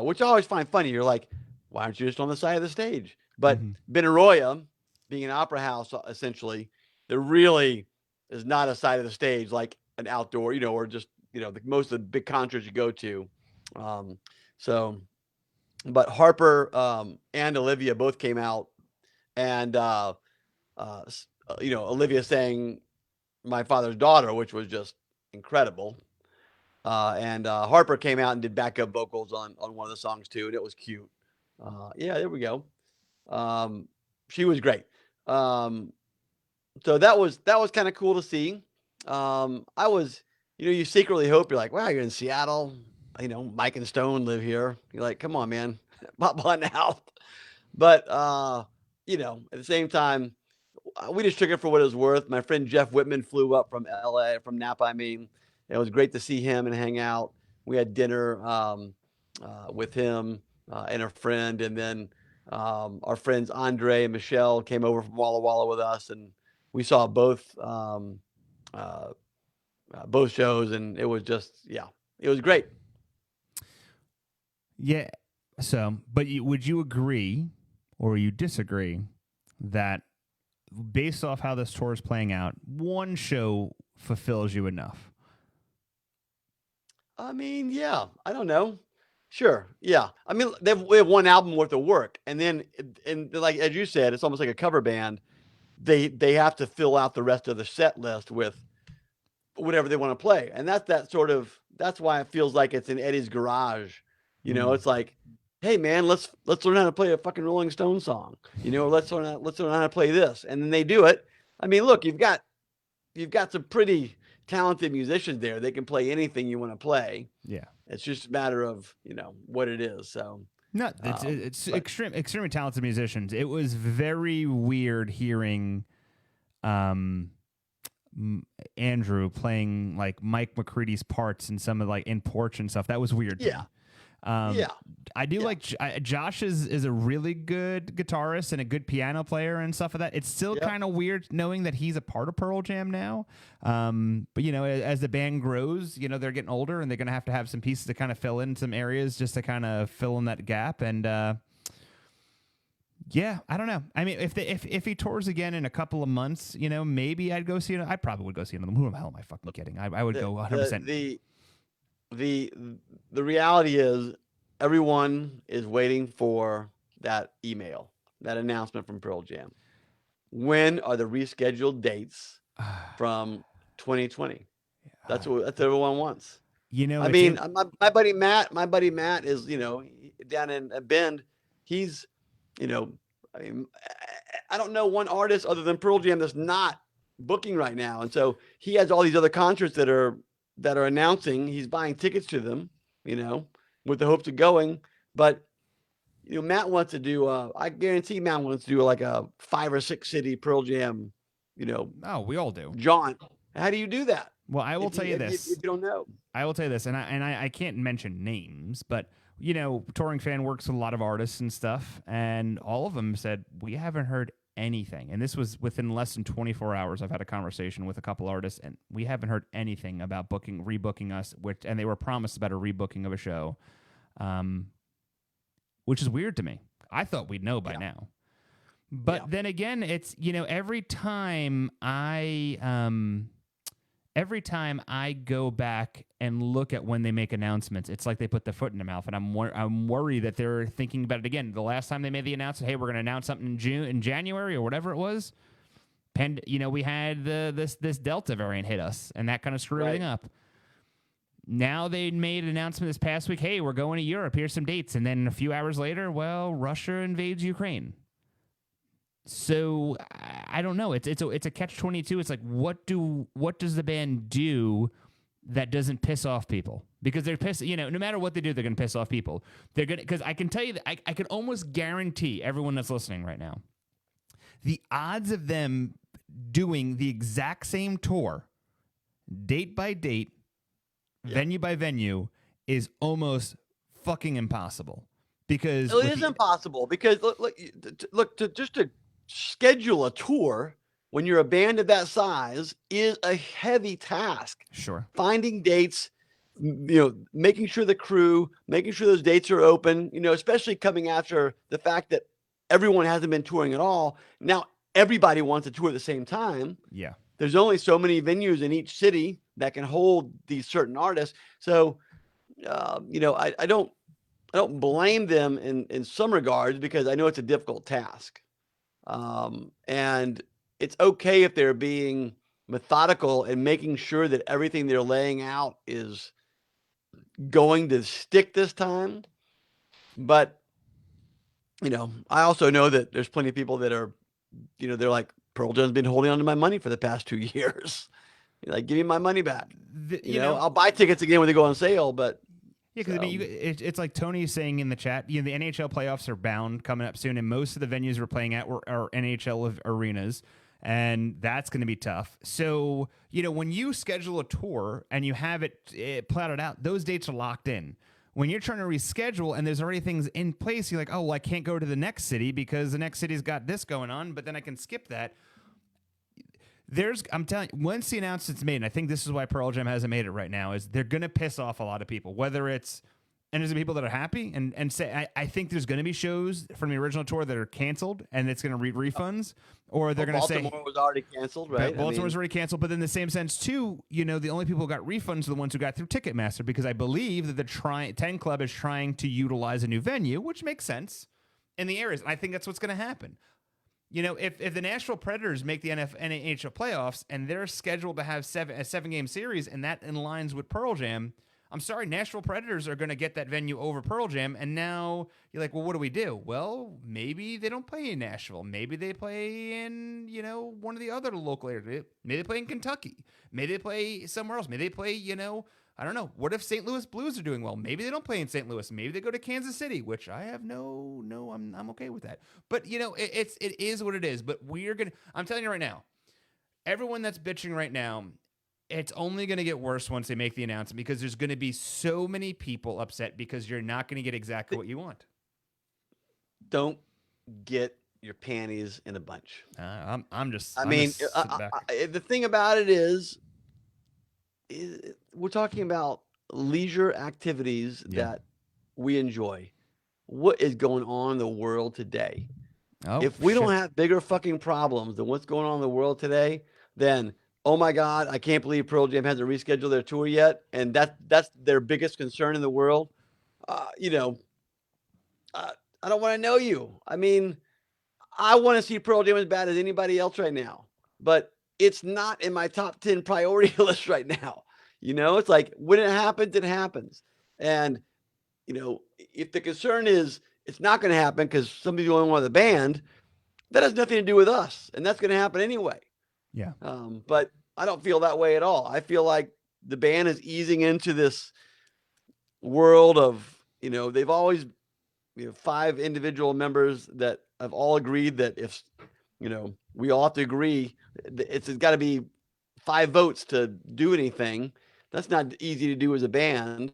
which I always find funny. You're like, why aren't you just on the side of the stage? But Benaroya, being an opera house, essentially, there really is not a side of the stage like an outdoor, or just most of the big concerts you go to. But Harper and Olivia both came out, and Olivia sang "My Father's Daughter," which was just incredible. And Harper came out and did backup vocals on one of the songs too, and it was cute. Yeah, there we go. She was great. So that was kind of cool to see. I was, you secretly hope, you're like, wow, you're in Seattle. Mike and Stone live here. You're like, come on, man, pop on out. But at the same time, we just took it for what it was worth. My friend Jeff Whitman flew up from LA, from Napa. I mean, it was great to see him and hang out. We had dinner with him and a friend, and then our friends Andre and Michelle came over from Walla Walla with us, and we saw both shows, and it was just, it was great. Yeah. So, but would you agree or you disagree that based off how this tour is playing out, one show fulfills you enough? I mean, yeah, I don't know. Sure. Yeah. I mean, we have one album worth of work, and then, like, as you said, it's almost like a cover band. They have to fill out the rest of the set list with whatever they want to play. And that's why it feels like it's in Eddie's garage. It's like, hey man, let's learn how to play a fucking Rolling Stone song. Let's learn how to play this. And then they do it. I mean, look, you've got some pretty talented musicians there. They can play anything you want to play. Yeah. It's just a matter of, what it is. So no, it's extremely talented musicians. It was very weird hearing Andrew playing like Mike McCready's parts and some of like in Porch and stuff. That was weird. Yeah. I do like Josh is a really good guitarist and a good piano player and stuff like that. It's still kind of weird knowing that he's a part of Pearl Jam now. But as the band grows, they're getting older and they're going to have some pieces to kind of fill in some areas just to kind of fill in that gap. And I don't know. I mean, if he tours again in a couple of months, maybe I'd go see it. I probably would go see another. Who the hell am I fucking kidding? I would go 100%. The reality is everyone is waiting for that email, that announcement from Pearl Jam. When are the rescheduled dates from 2020? That's what everyone wants. I mean, my buddy Matt is, down in Bend. He's, I mean, I don't know one artist other than Pearl Jam that's not booking right now. And so he has all these other concerts that are announcing. He's buying tickets to them, with the hopes of going. But, Matt wants to do, I guarantee Matt wants to do like a 5 or 6 city Pearl Jam, Oh, we all do. jaunt. How do you do that? Well, I will tell you this. If you don't know. I will tell you this, and I can't mention names, but, Touring Fan works with a lot of artists and stuff, and all of them said, we haven't heard anything. And this was within less than 24 hours. I've had a conversation with a couple artists, and we haven't heard anything about rebooking us, and they were promised about a rebooking of a show, which is weird to me. I thought we'd know by now. But then again, it's, every time I go back and look at when they make announcements, it's like they put their foot in their mouth, and I'm worried that they're thinking about it again. The last time they made the announcement, hey, we're going to announce something in January or whatever it was, we had this Delta variant hit us, and that kind of screwed everything up. now they made an announcement this past week, hey, we're going to Europe, here's some dates. And then a few hours later, well, Russia invades Ukraine. So I don't know. It's a catch-22. It's like, what does the band do that doesn't piss off people? Because they're pissed, no matter what they do, they're going to piss off people. They're going to, because I can tell you that I can almost guarantee everyone that's listening right now, the odds of them doing the exact same tour, date by date, venue by venue, is almost fucking impossible. Because it is impossible. Because look, just to schedule a tour when you're a band of that size is a heavy task. Sure. Finding dates, making sure the crew, making sure those dates are open, especially coming after the fact that everyone hasn't been touring at all. Now everybody wants to tour at the same time. Yeah. There's only so many venues in each city that can hold these certain artists. So, I don't blame them in some regards, because I know it's a difficult task. And it's okay if they're being methodical and making sure that everything they're laying out is going to stick this time. But, I also know that there's plenty of people that are, they're like, Pearl Jam's been holding on to my money for the past 2 years. Like, give me my money back. I'll buy tickets again when they go on sale, but. Yeah, because it's like Tony saying in the chat, the NHL playoffs are bound coming up soon, and most of the venues we're playing at are NHL arenas, and that's going to be tough. So, when you schedule a tour and you have it plotted out, those dates are locked in. When you're trying to reschedule and there's already things in place, you're like, oh, well, I can't go to the next city because the next city's got this going on, but then I can skip that. I'm telling you, once the announcement's made, and I think this is why Pearl Jam hasn't made it right now, is they're going to piss off a lot of people, whether it's, and there's people that are happy and say, I think there's going to be shows from the original tour that are canceled and it's going to read refunds, or they're going to say Baltimore was already canceled, right? Baltimore's already canceled, but in the same sense too, the only people who got refunds are the ones who got through Ticketmaster, because I believe that the 10 Club is trying to utilize a new venue, which makes sense in the areas. And I think that's what's going to happen. If the Nashville Predators make the NHL playoffs and they're scheduled to have a 7-game series, and that aligns with Pearl Jam, I'm sorry, Nashville Predators are going to get that venue over Pearl Jam, and now you're like, well, what do we do? Well, maybe they don't play in Nashville. Maybe they play in, one of the other local areas. Maybe they play in Kentucky. Maybe they play somewhere else. Maybe they play, I don't know. What if St. Louis Blues are doing well? Maybe they don't play in St. Louis. Maybe they go to Kansas City, which I have I'm okay with that. But it is what it is. But I'm telling you right now, everyone that's bitching right now, it's only going to get worse once they make the announcement, because there's going to be so many people upset because you're not going to get exactly what you want. Don't get your panties in a bunch. The thing about it is we're talking about leisure activities that we enjoy. What is going on in the world today? If we don't have bigger fucking problems than what's going on in the world today, then, oh my God, I can't believe Pearl Jam hasn't rescheduled their tour yet, and that's their biggest concern in the world. I don't want to know you. I mean, I want to see Pearl Jam as bad as anybody else right now, but it's not in my top 10 priority list right now. It's like, when it happens, it happens. And, if the concern is it's not going to happen because somebody's the only one of the band, that has nothing to do with us. And that's going to happen anyway. Yeah. But I don't feel that way at all. I feel like the band is easing into this world of, they've always, 5 individual members that have all agreed that if, we all have to agree, it's got to be 5 votes to do anything. That's not easy to do as a band.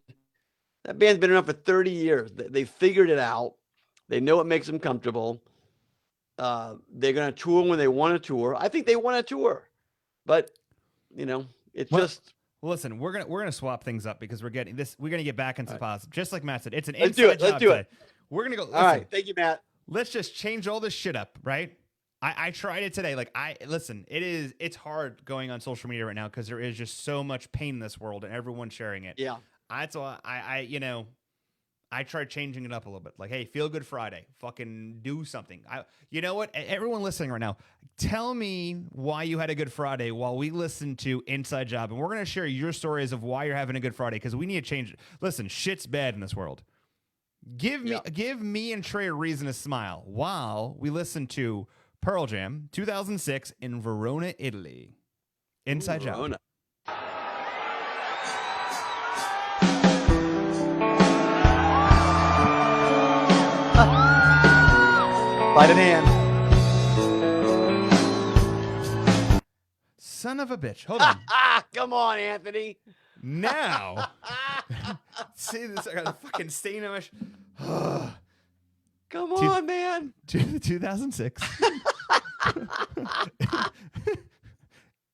That band's been around for 30 years. They figured it out. They know what makes them comfortable. They're going to tour when they want to tour. I think they want to tour, but just. Listen, we're gonna swap things up because we're getting this. We're gonna get back into the positive, just like Matt said. It's an inside job. Let's do it. We're gonna go. Listen, all right, thank you, Matt. Let's just change all this shit up, right? I tried it today. It's hard going on social media right now because there is just so much pain in this world and everyone's sharing it. Yeah. That's why I tried changing it up a little bit. Like, hey, Feel Good Friday, fucking do something. You know what? Everyone listening right now, tell me why you had a good Friday while we listen to Inside Job. And we're going to share your stories of why you're having a good Friday, because we need to change it. Listen, shit's bad in this world. Give me and Trey a reason to smile while we listen to Pearl Jam 2006 in Verona, Italy. Inside Job. Light in hand. Son of a bitch. Hold on. Come on, Anthony. Now. See this? I got a fucking stain on my Come on, man. 2006.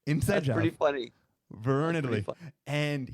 Inside That's Job. pretty funny. Verona, Italy. And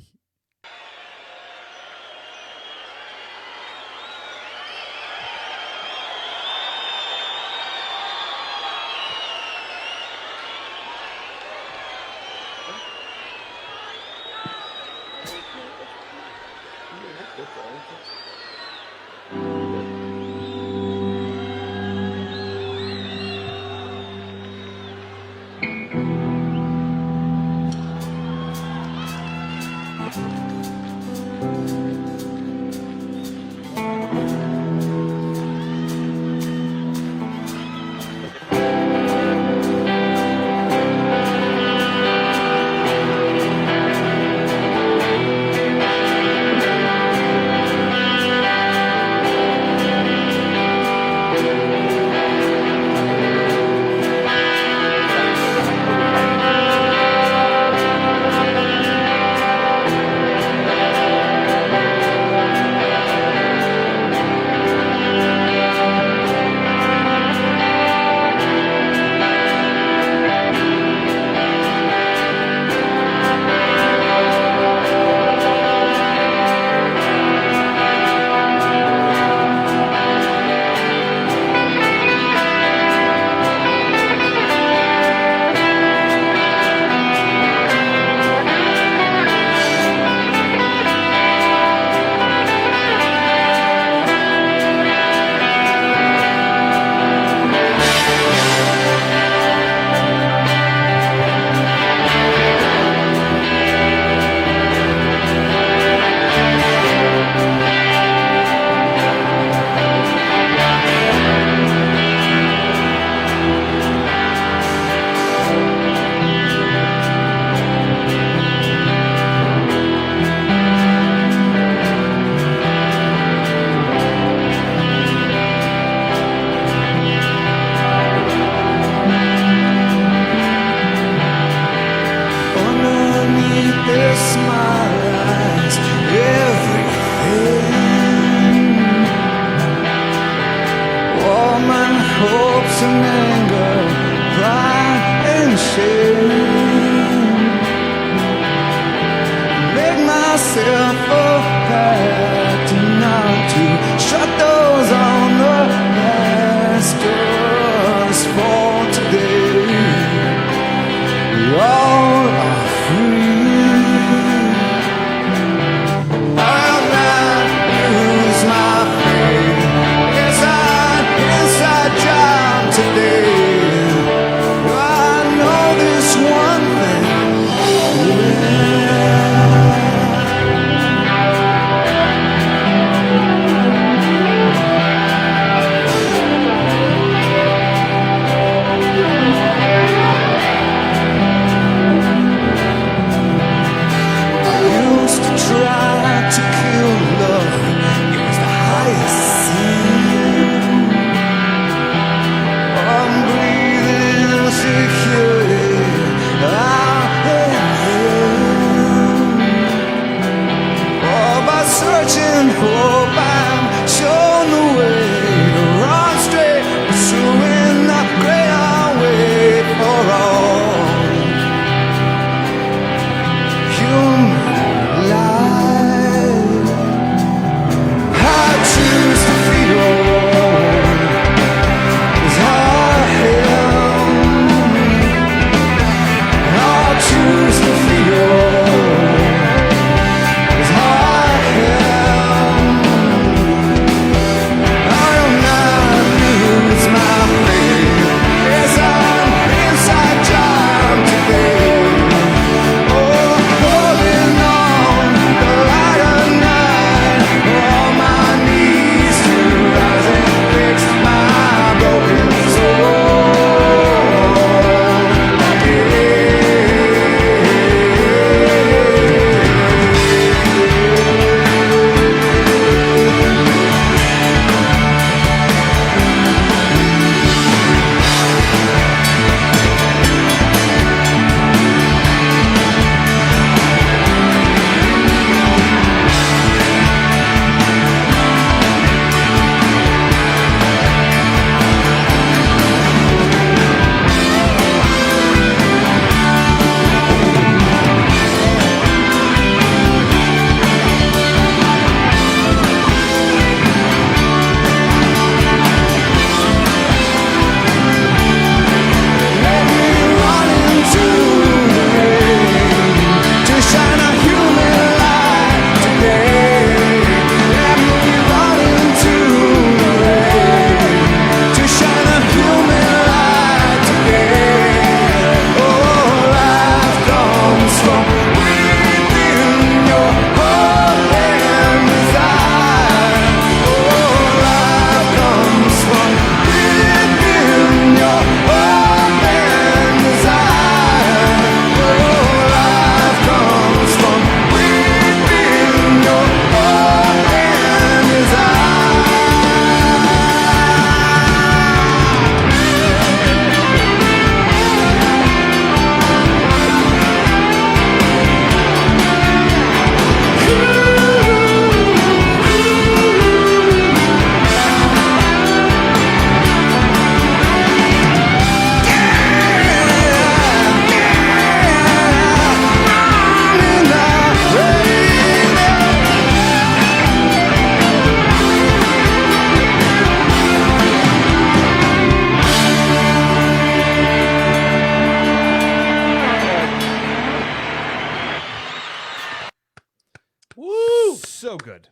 So good.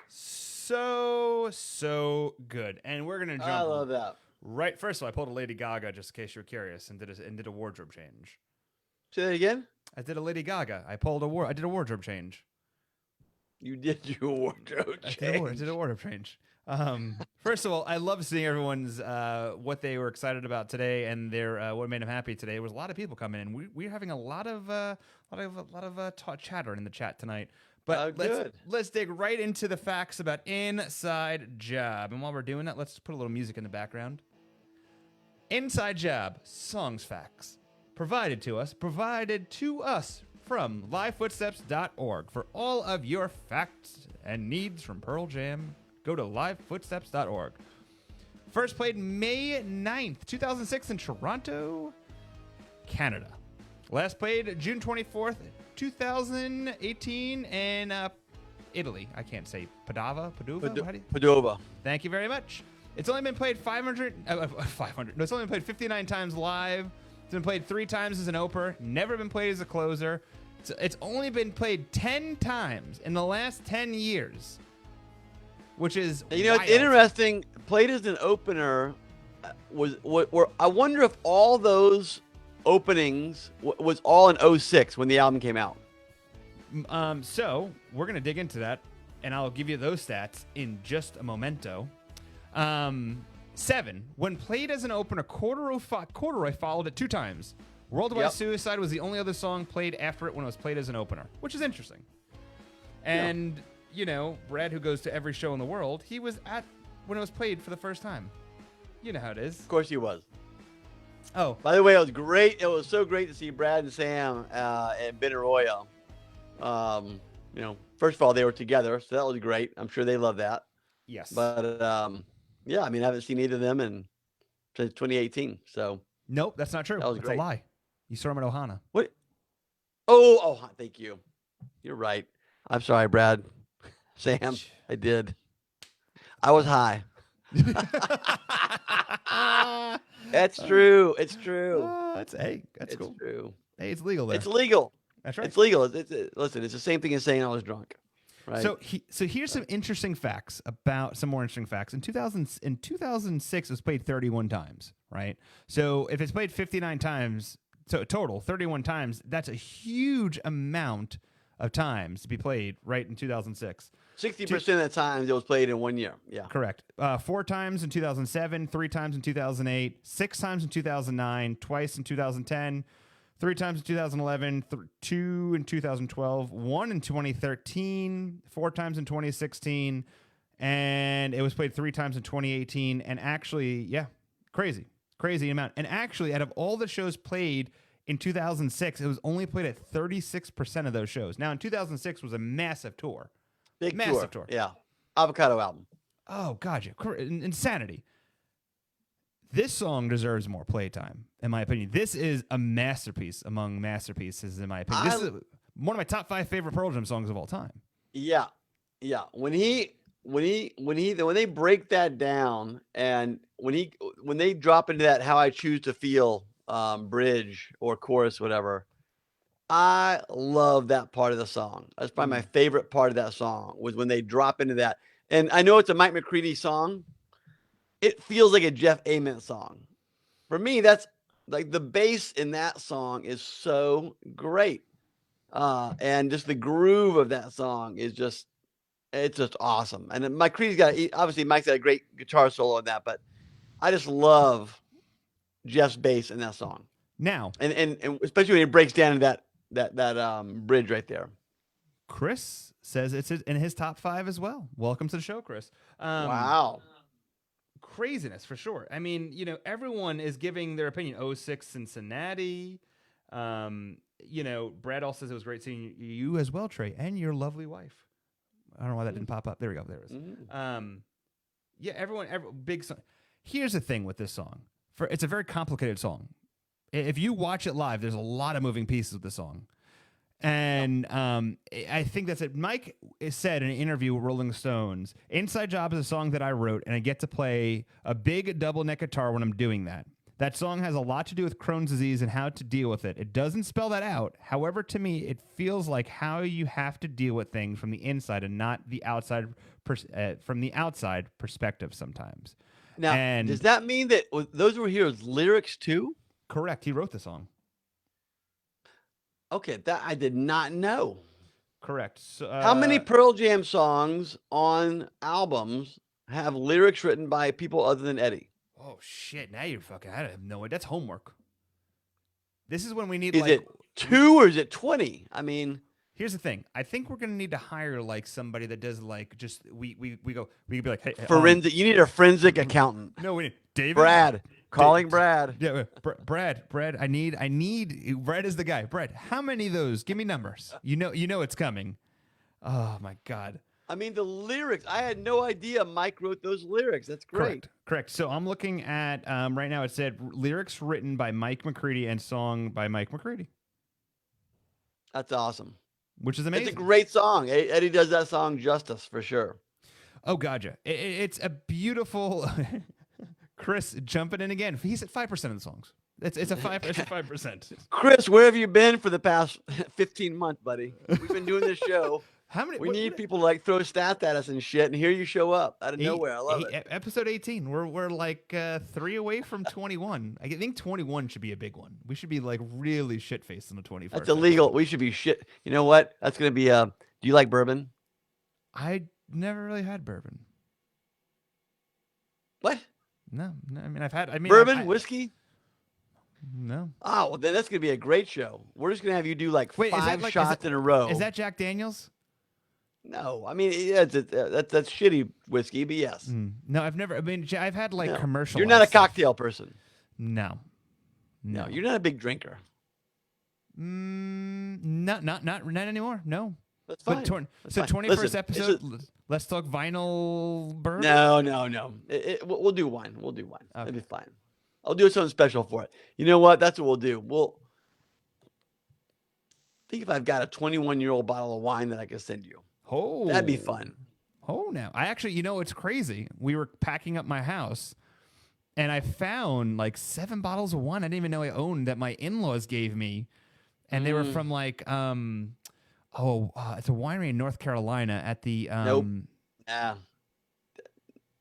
So good. And we're going to jump. I love that. Right. First of all, I pulled a Lady Gaga, just in case you're curious, and did a wardrobe change. Say that again? I did a Lady Gaga. I did a wardrobe change. You did do a wardrobe change. I did a wardrobe change. First of all, I love seeing everyone's what they were excited about today and their what made them happy today. There was a lot of people coming in. We're having a lot of chatter in the chat tonight. But let's dig right into the facts about Inside Job. And while we're doing that, let's put a little music in the background. Inside Job, songs facts, provided to us from livefootsteps.org. For all of your facts and needs from Pearl Jam, go to livefootsteps.org. First played May 9th, 2006 in Toronto, Canada. Last played June 24th, 2018 in Italy. I can't say Padova. Padova. Thank you very much. It's only been played 500. No, it's only been played 59 times live. It's been played 3 times as an opener. Never been played as a closer. It's only been played 10 times in the last 10 years, which is wild. It's interesting. Played as an opener I wonder if all those openings was all in 06 when the album came out. So we're gonna dig into that, and I'll give you those stats in just a momento. 7. When played as an opener, Corduroy followed it 2 times. Worldwide Suicide was the only other song played after it when it was played as an opener, which is interesting. And, Brad, who goes to every show in the world, he was at when it was played for the first time. You know how it is. Of course he was. Oh. By the way, it was great. It was so great to see Brad and Sam at Benaroya. First of all, they were together, so that was great. I'm sure they love that. Yes. But, I haven't seen either of them since 2018, so. Nope, that's not true. That was That's great. a lie. You saw him at Ohana. What? Oh, thank you. You're right. I'm sorry, Brad. Sam, I did. I was high. That's true. It's true. That's cool. True. Hey, it's legal there. It's legal. That's right. It's legal. Listen, it's the same thing as saying I was drunk. Right. So here's some interesting facts some more interesting facts. In 2006, it was played 31 times, right? So if it's played 59 times, so total 31 times, that's a huge amount of times to be played right in 2006. 60% of the times it was played in 1 year. Yeah. Correct. 4 times in 2007, 3 times in 2008, 6 times in 2009, twice in 2010, 3 times in 2011, 2 in 2012, 1 in 2013, 4 times in 2016, and it was played 3 times in 2018. And actually, crazy amount. And actually, out of all the shows played in 2006, it was only played at 36% of those shows. Now, in 2006 was a massive tour. Massive tour. Yeah. Avocado album. Oh, God, insanity. This song deserves more playtime, in my opinion. This is a masterpiece among masterpieces, in my opinion. This is one of my top 5 favorite Pearl Jam songs of all time. Yeah. When they break that down, and when they drop into that "How I Choose to Feel" bridge or chorus, whatever, I love that part of the song. That's probably my favorite part of that song, was when they drop into that. And I know it's a Mike McCready song. It feels like a Jeff Ament song. For me, that's like the bass in that song is so great. And just the groove of that song is just awesome. And then McCready's obviously Mike's got a great guitar solo in that, but I just love Jeff's bass in that song. Now, and especially when he breaks down into that bridge right there. Chris says it's in his top 5 as well. Welcome to the show, Chris. Wow. Craziness for sure. I mean, everyone is giving their opinion. 06 Cincinnati. Brad also says it was great seeing you as well, Trey, and your lovely wife. I don't know why that didn't pop up. There we go. There it is. Everyone, big song. Here's the thing with this song. It's a very complicated song. If you watch it live, there's a lot of moving pieces with the song. And I think that's it. Mike said in an interview with Rolling Stones, Inside Job is a song that I wrote, and I get to play a big double neck guitar when I'm doing that. That song has a lot to do with Crohn's disease and how to deal with it. It doesn't spell that out. However, to me, it feels like how you have to deal with things from the inside and not the outside, from the outside perspective sometimes. Now, and does that mean that those were his lyrics too? Correct. He wrote the song. Okay, that I did not know. Correct. So, how many Pearl Jam songs on albums have lyrics written by people other than Eddie? Oh shit! Now you're fucking. I have no idea. That's homework. This is when we need. Is it 2 or is it 20? I mean, here's the thing. I think we're gonna need to hire like somebody that does like just we could be like, hey, forensic. You need a forensic accountant. No, we need David. Brad. Calling Brad. Yeah, Brad. I need. Brad is the guy. Brad, how many of those? Give me numbers. You know it's coming. Oh my God. I mean, the lyrics. I had no idea Mike wrote those lyrics. That's great. Correct. So I'm looking at right now. It said lyrics written by Mike McCready and song by Mike McCready. That's awesome. Which is amazing. It's a great song. Eddie does that song justice for sure. Oh, gotcha. It's a beautiful. Chris jumping in again. He's at 5% of the songs. It's a 5%. Chris, where have you been for the past 15 months, buddy? We've been doing this show. How many? We need people to like throw stats at us and shit, and here you show up out of nowhere. I love it. Episode 18. We're like 3 away from 21. I think 21 should be a big one. We should be like really shit faced on the 21st. That's illegal. We should be shit. You know what? That's gonna be. Do you like bourbon? I never really had bourbon. What? No. I mean, I've had. Bourbon, whiskey. No. Oh, well, then that's gonna be a great show. We're just gonna have you do like 5 shots in a row. Is that Jack Daniels? No, I mean that's shitty whiskey, but yes. No, I've never. I mean, I've had like commercial. You're not a cocktail person. No, you're not a big drinker. Not anymore. No, that's fine. So 21st episode. Let's talk vinyl bourbon. No. We'll do wine. Okay. That'll be fine. I'll do something special for it. You know what? That's what we'll do. We'll think if I've got a 21-year-old bottle of wine that I can send you. Oh, that'd be fun. Oh, now I actually, it's crazy. We were packing up my house, and I found like 7 bottles of wine I didn't even know I owned that my in-laws gave me, and they were from like it's a winery in North Carolina at the Nope. Yeah.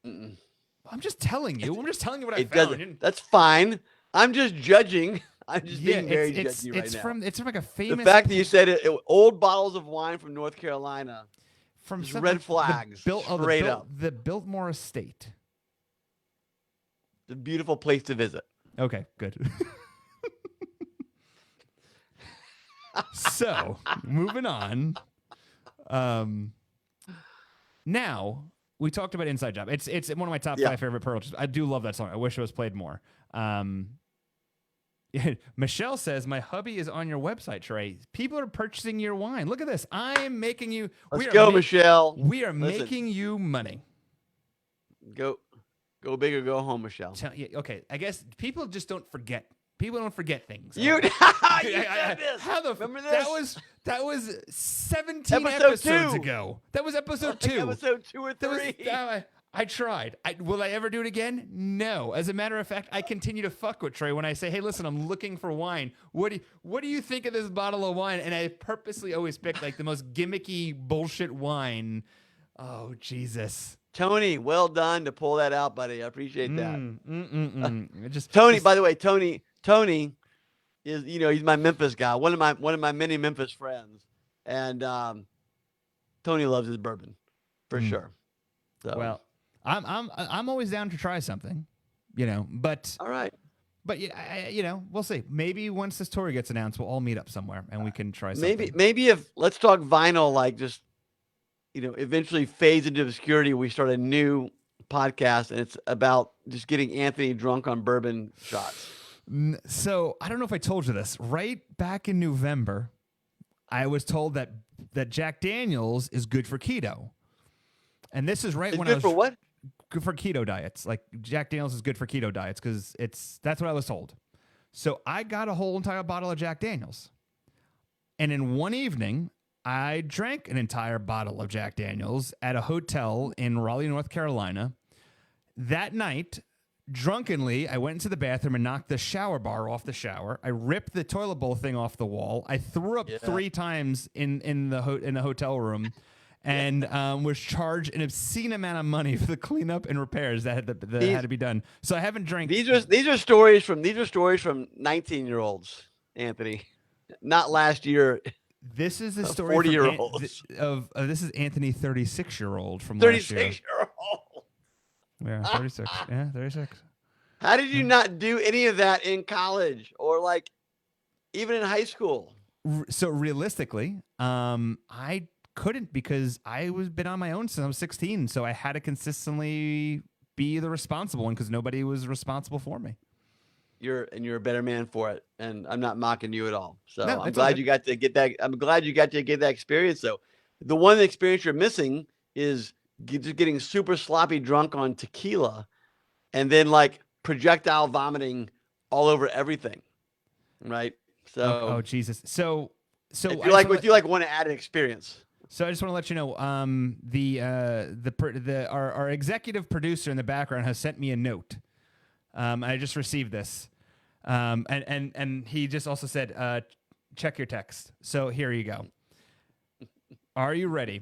I'm just telling you. I'm just telling you what I found. That's fine. I'm just judging. I'm just being very judgy right now. It's from like a famous. The fact that you said old bottles of wine from North Carolina. From red flags. Straight up. The Biltmore Estate. It's a beautiful place to visit. Okay, good. So, moving on. Now, we talked about Inside Job. It's one of my top 5 favorite Pearls. I do love that song. I wish it was played more. Michelle says, my hubby is on your website, Trey. People are purchasing your wine. Look at this. I am making you. Let's go, Michelle. We are making you money. Go big or go home, Michelle. Okay, I guess people just don't forget. People don't forget things. You said this. How the remember this? That was 17 episodes ago. That was episode 2. Episode 2 or 3. I tried. Will I ever do it again? No. As a matter of fact, I continue to fuck with Trey when I say, hey, listen, I'm looking for wine. What do you think of this bottle of wine? And I purposely always pick like the most gimmicky bullshit wine. Oh, Jesus. Tony, well done to pull that out, buddy. I appreciate that. Tony, by the way, Tony is, he's my Memphis guy, one of my many Memphis friends. And Tony loves his bourbon for sure. So. Well, I'm always down to try something, but all right. But we'll see. Maybe once this tour gets announced, we'll all meet up somewhere and we can try something. Maybe if Let's Talk Vinyl, like just eventually fades into obscurity, we start a new podcast and it's about just getting Anthony drunk on bourbon shots. So I don't know if I told you this. Right back in November, I was told that Jack Daniels is good for keto. And this is right when I was good for what? Good for keto diets. Like Jack Daniels is good for keto diets because that's what I was told. So I got a whole entire bottle of Jack Daniels. And in one evening, I drank an entire bottle of Jack Daniels at a hotel in Raleigh, North Carolina. That night, Drunkenly, I went into the bathroom and knocked the shower bar off the shower. I ripped the toilet bowl thing off the wall. I threw up 3 times in the hotel room, and was charged an obscene amount of money for the cleanup and repairs that had to be done. So I haven't drank. These are stories from 19-year-olds, Anthony, not last year. This is the story 40-year-olds this is Anthony, 36-year-old from 36-year-old. Yeah, 36. Yeah, 36. How did you not do any of that in college or like even in high school? So realistically, I couldn't because I was been on my own since I was 16. So I had to consistently be the responsible one because nobody was responsible for me. You're a better man for it, and I'm not mocking you at all. So no, I'm glad you got to get that. I'm glad you got to get that experience. Though the one experience you're missing is just getting super sloppy drunk on tequila, and then like projectile vomiting all over everything, right? So oh Jesus. So if you like want to add an experience. So I just want to let you know, our executive producer in the background has sent me a note. I just received this, and he just also said, check your text. So here you go. Are you ready?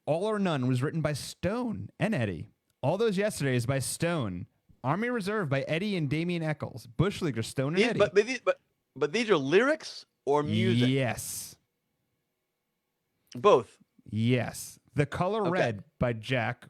All or None was written by Stone and Eddie. All Those Yesterdays by Stone. Army Reserve by Eddie and Damian Eccles. Bush Leaguer, Stone and Eddie. But these are lyrics or music? Yes. Both. Yes. The Color Red by Jack.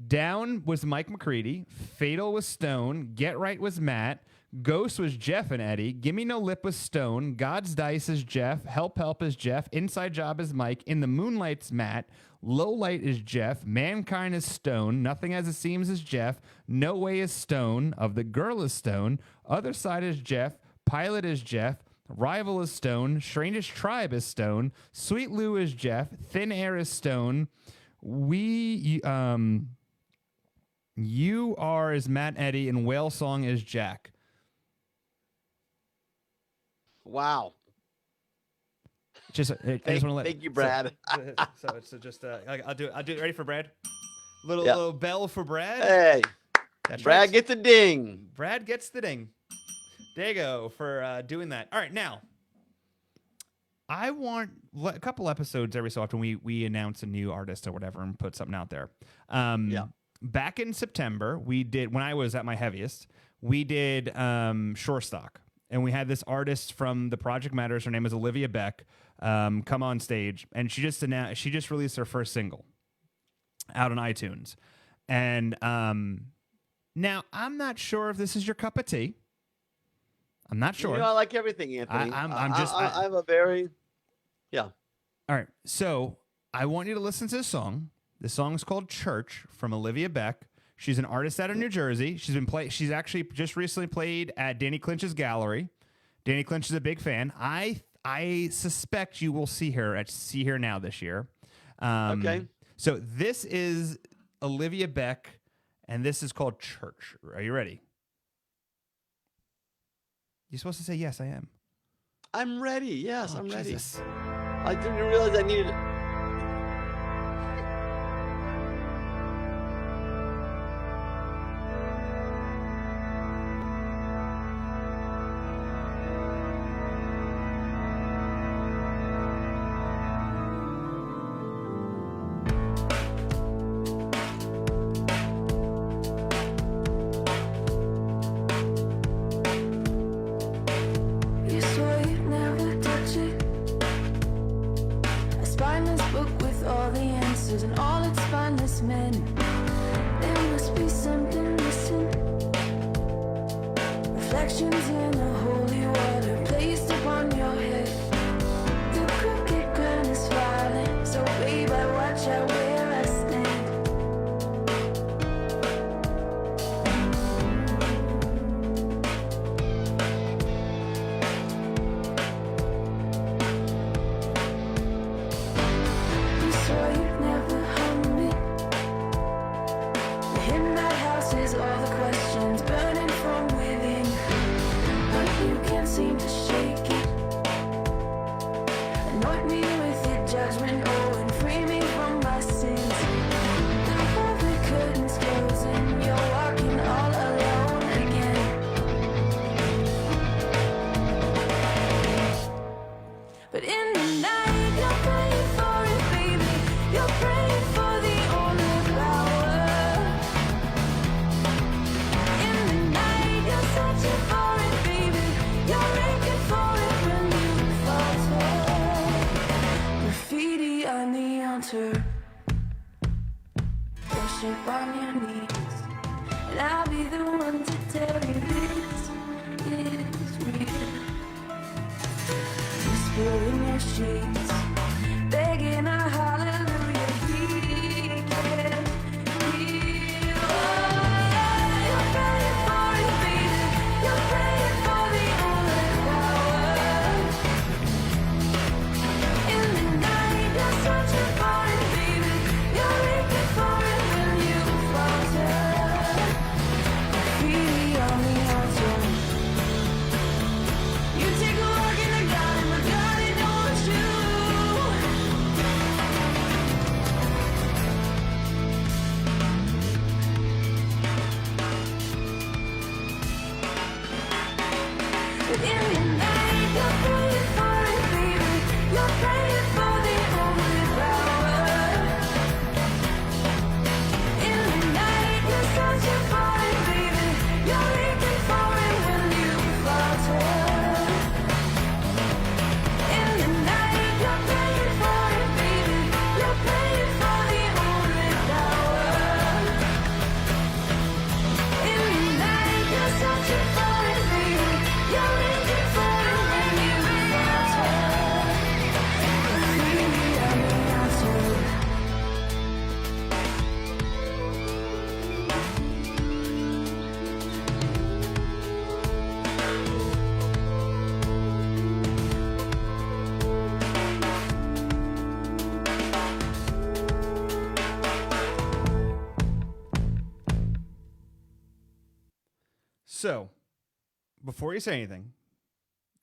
Down was Mike McCready. Fatal was Stone. Get Right was Matt. Ghost was Jeff and Eddie. Gimme No Lip was Stone. God's Dice is Jeff. Help Help is Jeff. Inside Job is Mike. In the Moonlight's Matt. Low Light is Jeff. Mankind is Stone. Nothing As It Seems is Jeff. No Way is Stone. Of the Girl is Stone. Other Side is Jeff. Pilot is Jeff. Rival is Stone. Strangest Tribe is Stone. Sweet Lou is Jeff. Thin Air is Stone. You Are is Matt and Eddie, and Whale Song is Jack. Wow. I just want to let. Thank you, Brad. So just I'll do it. Ready for Brad? Little bell for Brad. Hey, that's Brad right. gets a ding. Brad gets the ding. There you go for doing that. All right, now I want a couple episodes every so often we announce a new artist or whatever and put something out there. Back in September, we did, when I was at my heaviest, we did Shore Stock. And we had this artist from the Project Matters. Her name is Olivia Beck. Come on stage, and she just released her first single out on iTunes. And now I'm not sure if this is your cup of tea. I'm not sure. You know, I like everything, Anthony. I'm a very All right, so I want you to listen to this song. The song is called Church from Olivia Beck. She's an artist out of New Jersey. She's actually just recently played at Danny Clinch's gallery. Danny Clinch is a big fan. I suspect you will see her now this year. Okay. So this is Olivia Beck, and this is called Church. Are you ready? You're supposed to say yes. I am. I'm ready. Yes, I'm ready. Jesus. I didn't realize I needed. All the questions burning from within. altar, worship on your knees, and I'll be the one to tell you this is real. Whisper in your sheets, begging a hallelujah, he can heal. Oh, you're praying for it, baby. You're praying for the only power. In the night, you're searching for it, baby. You're looking for it when you falter. Freely on the altar. You take a walk in the garden, but God, it knows you. In the night, you're praying for it, baby. You're praying for the only power. In the night, you're searching for it, baby. You're looking for it when you falter. In the night, you're praying for it, baby. You're praying for the only power. In the night, you're searching for it, baby. You're looking for it when you falter. Freely on the altar. So, before you say anything,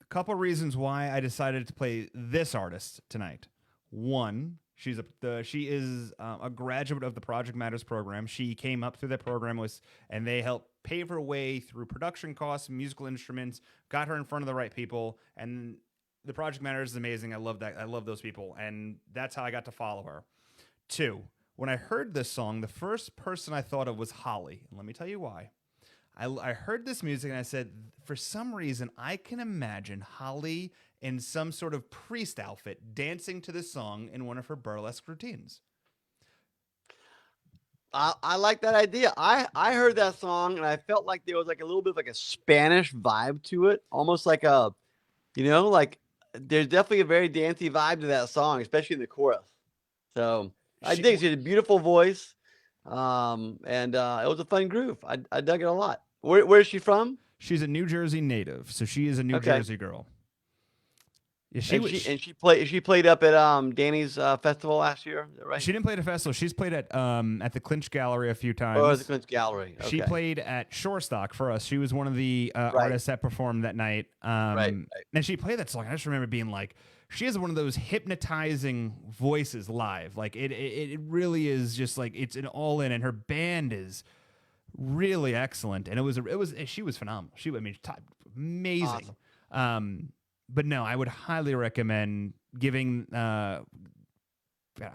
a couple reasons why I decided to play this artist tonight. One, she is a graduate of the Project Matters program. She came up through that program and they helped pave her way through production costs, musical instruments, got her in front of the right people, and the Project Matters is amazing. I love that. I love those people, and that's how I got to follow her. Two, when I heard this song, the first person I thought of was Holly, and let me tell you why. I heard this music and I said, for some reason, I can imagine Holly in some sort of priest outfit dancing to this song in one of her burlesque routines. I like that idea. I heard that song and I felt like there was like a little bit of like a Spanish vibe to it, almost like a, like there's definitely a very dancey vibe to that song, especially in the chorus. So I dig it. She had a beautiful voice, and it was a fun groove. I dug it a lot. Where is she from? She's a New Jersey native, so she is a New Jersey girl. Yeah, she played up at Danny's festival last year. Is that right? She didn't play at a festival. She's played at the Clinch Gallery a few times. Oh, the Clinch Gallery. Okay. She played at Shorestock for us. She was one of the artists that performed that night. Right. And she played that song. I just remember being like, she has one of those hypnotizing voices live. Like it really is just like it's an all in, and her band is really excellent. And she was phenomenal. Amazing. Awesome. But no, I would highly recommend giving. I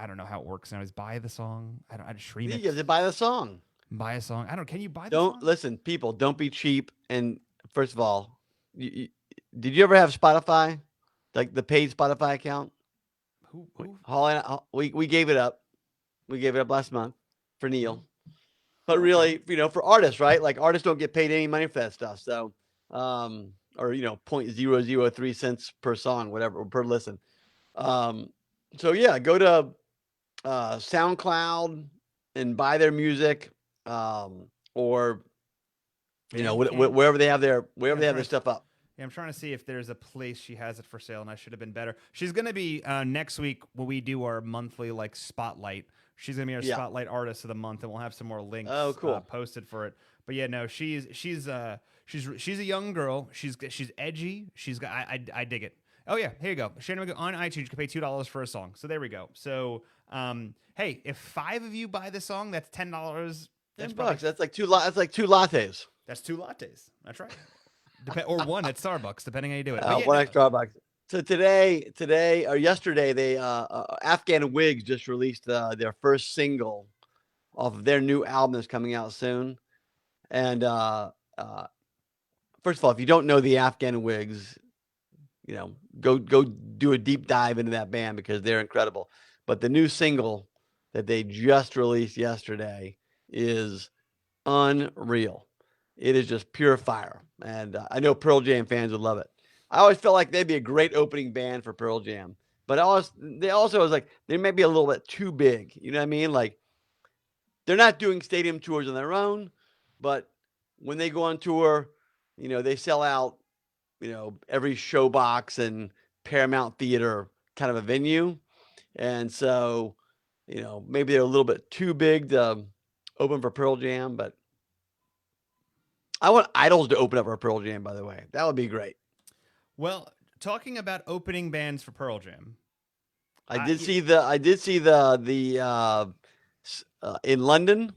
don't know how it works now. Is buy the song? I just stream it. You have to buy the song. Buy a song. Can you buy the song? Listen, people. Don't be cheap. And first of all, did you ever have Spotify, like the paid Spotify account? Who? We gave it up. We gave it up last month for Neil. But really, for artists, right? Like artists don't get paid any money for that stuff. So, or 0.003 cents per song, whatever, per listen. So yeah, go to SoundCloud and buy their music, or wherever they have their stuff up. Yeah, I'm trying to see if there's a place she has it for sale, and I should have been better. She's going to be next week when we do our monthly spotlight. She's going to be our spotlight artist of the month, and we'll have some more links posted for it. But yeah, no, she's a young girl. She's edgy. I dig it. Oh yeah, here you go. Shannon, on iTunes, you can pay $2 for a song. So there we go. So hey, if 5 of you buy the song, that's $10. $10. That's like two lattes. That's 2 lattes. That's right. Or one at Starbucks, depending how you do it. One at Starbucks. So today or yesterday, they Afghan Wigs just released their first single off of their new album that's coming out soon. And first of all, if you don't know the Afghan Wigs, go do a deep dive into that band because they're incredible. but the new single that they just released yesterday is unreal. It is just pure fire. And I know Pearl Jam fans would love it. I always felt like they'd be a great opening band for Pearl Jam. But they also was like, they may be a little bit too big. You know what I mean? Like, they're not doing stadium tours on their own, but when they go on tour, they sell out, every showbox and Paramount Theater kind of a venue. And so, maybe they're a little bit too big to open for Pearl Jam, but I want Idols to open up for Pearl Jam, by the way. That would be great. Well, talking about opening bands for Pearl Jam, I did see the in London.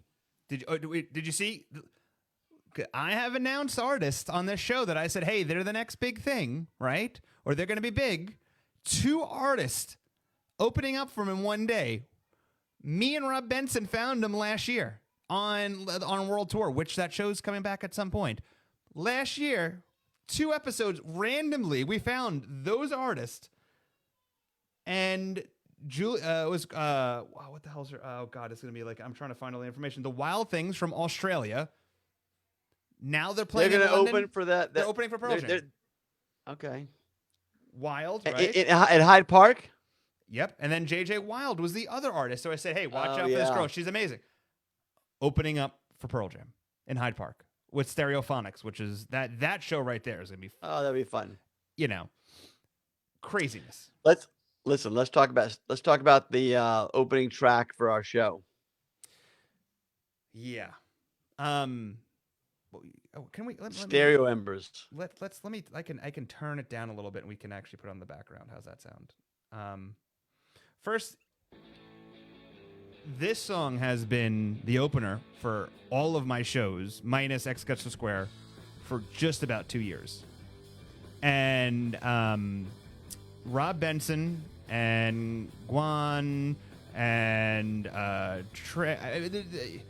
Did you see? I have announced artists on this show that I said, hey, they're the next big thing, right? Or they're going to be big. 2 artists opening up for them in one day. Me and Rob Benson found them last year on World Tour, which that show's coming back at some point. Last year, 2 episodes, randomly, we found those artists. And Julie was, wow, what the hell's her? Oh, God, it's going to be like, I'm trying to find all the information. The Wild Things from Australia. Now they're playing. They're going to open for that. They're opening for Pearl Jam. Okay. Wild, right? At Hyde Park? Yep. And then JJ Wild was the other artist. So I said, hey, watch out for this girl. She's amazing. Opening up for Pearl Jam in Hyde Park with Stereophonics, which is that show right there is going to be. Oh, that'd be fun. Craziness. Let's talk about the opening track for our show. Yeah. Can we Stereo Embers? I can turn it down a little bit and we can actually put it on the background. How's that sound? First, this song has been the opener for all of my shows, minus X Gets the Square, for just about 2 years. And Rob Benson and Guan and Trey.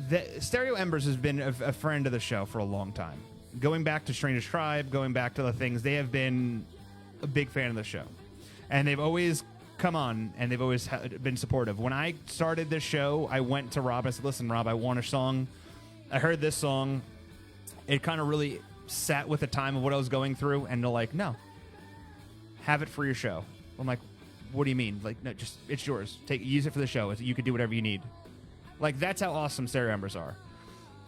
The Stereo Embers has been a friend of the show for a long time. Going back to Stranger's Tribe, going back to the things, they have been a big fan of the show. And they've always come on, and they've always been supportive. When I started this show, I went to Rob and I said, listen, Rob, I want a song. I heard this song. It kind of really sat with the time of what I was going through, and they're like, no, have it for your show. I'm like, what do you mean? Like, no, just, it's yours. Use it for the show. You can do whatever you need. Like, that's how awesome Stereo Embers are.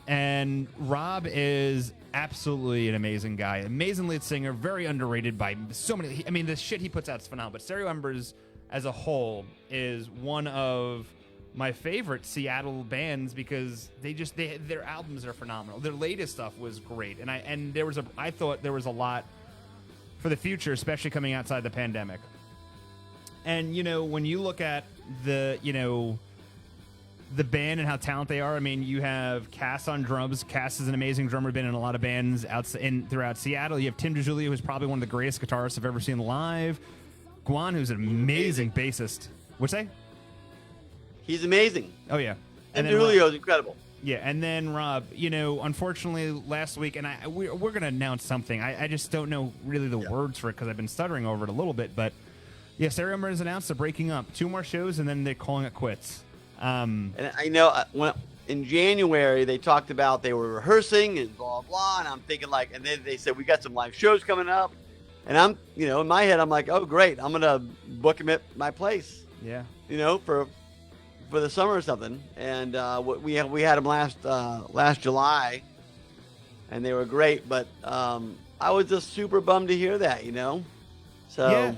And Rob is absolutely an amazing guy. Amazing lead singer, very underrated by so many. I mean, the shit he puts out is phenomenal. But Stereo Embers as a whole is one of my favorite Seattle bands because their albums are phenomenal. Their latest stuff was great. And I thought there was a lot for the future, especially coming outside the pandemic. And, when you look at the band and how talented they are. I mean, you have Cass on drums. Cass is an amazing drummer, been in a lot of bands throughout Seattle. You have Tim DiGiulio, who's probably one of the greatest guitarists I've ever seen live. Guan, who's an amazing bassist. What'd you say? He's amazing. Oh, yeah. And DiGiulio's incredible. Yeah, and then Rob, unfortunately last week, and we're going to announce something. I just don't know really the words for it because I've been stuttering over it a little bit. But, yeah, Stereo Embers has announced they're breaking up. 2 more shows, and then they're calling it quits. And I know when in January they talked about they were rehearsing and blah blah, and I'm thinking like, and then they said we got some live shows coming up, and I'm in my head I'm like, oh great, I'm gonna book them at my place, for the summer or something. And we had them last July, and they were great, but I was just super bummed to hear that, so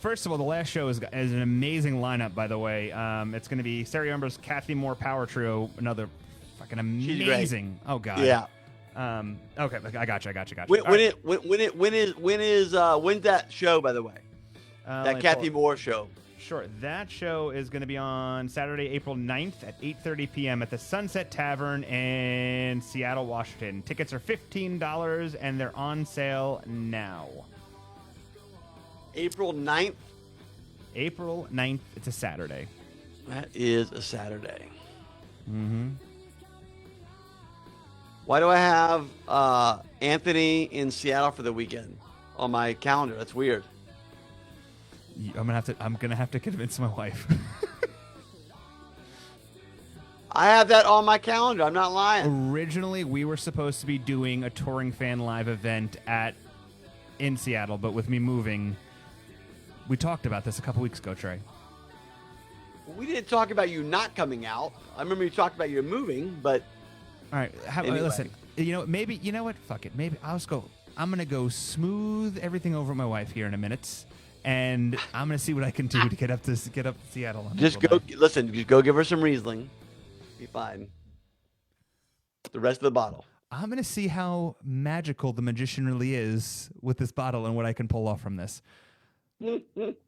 first of all, the last show is an amazing lineup, by the way. It's going to be Stereo Embers, Kathy Moore Power Trio, another fucking amazing. Oh God. Yeah. Okay, I got you. When's that show, by the way? That Kathy Moore show. Sure. That show is going to be on Saturday, April 9th at 8:30 p.m. at the Sunset Tavern in Seattle, Washington. Tickets are $15 and they're on sale now. April 9th? April 9th. It's a Saturday. That is a Saturday. Mm-hmm. Why do I have Anthony in Seattle for the weekend on my calendar? That's weird. I'm gonna have to convince my wife. I have that on my calendar. I'm not lying. Originally, we were supposed to be doing a Touring Fan Live event in Seattle, but with me moving, we talked about this a couple weeks ago, Trey. We didn't talk about you not coming out. I remember you talked about you moving, but All right, Anyway. listen. Maybe you know what? Fuck it. Maybe I'll just go. I'm gonna go smooth everything over my wife here in a minute, and I'm gonna see what I can do to get up to Seattle. on just April go. 9th. Listen, just go give her some Riesling. Be fine. The rest of the bottle. I'm gonna see how magical the magician really is with this bottle and what I can pull off from this.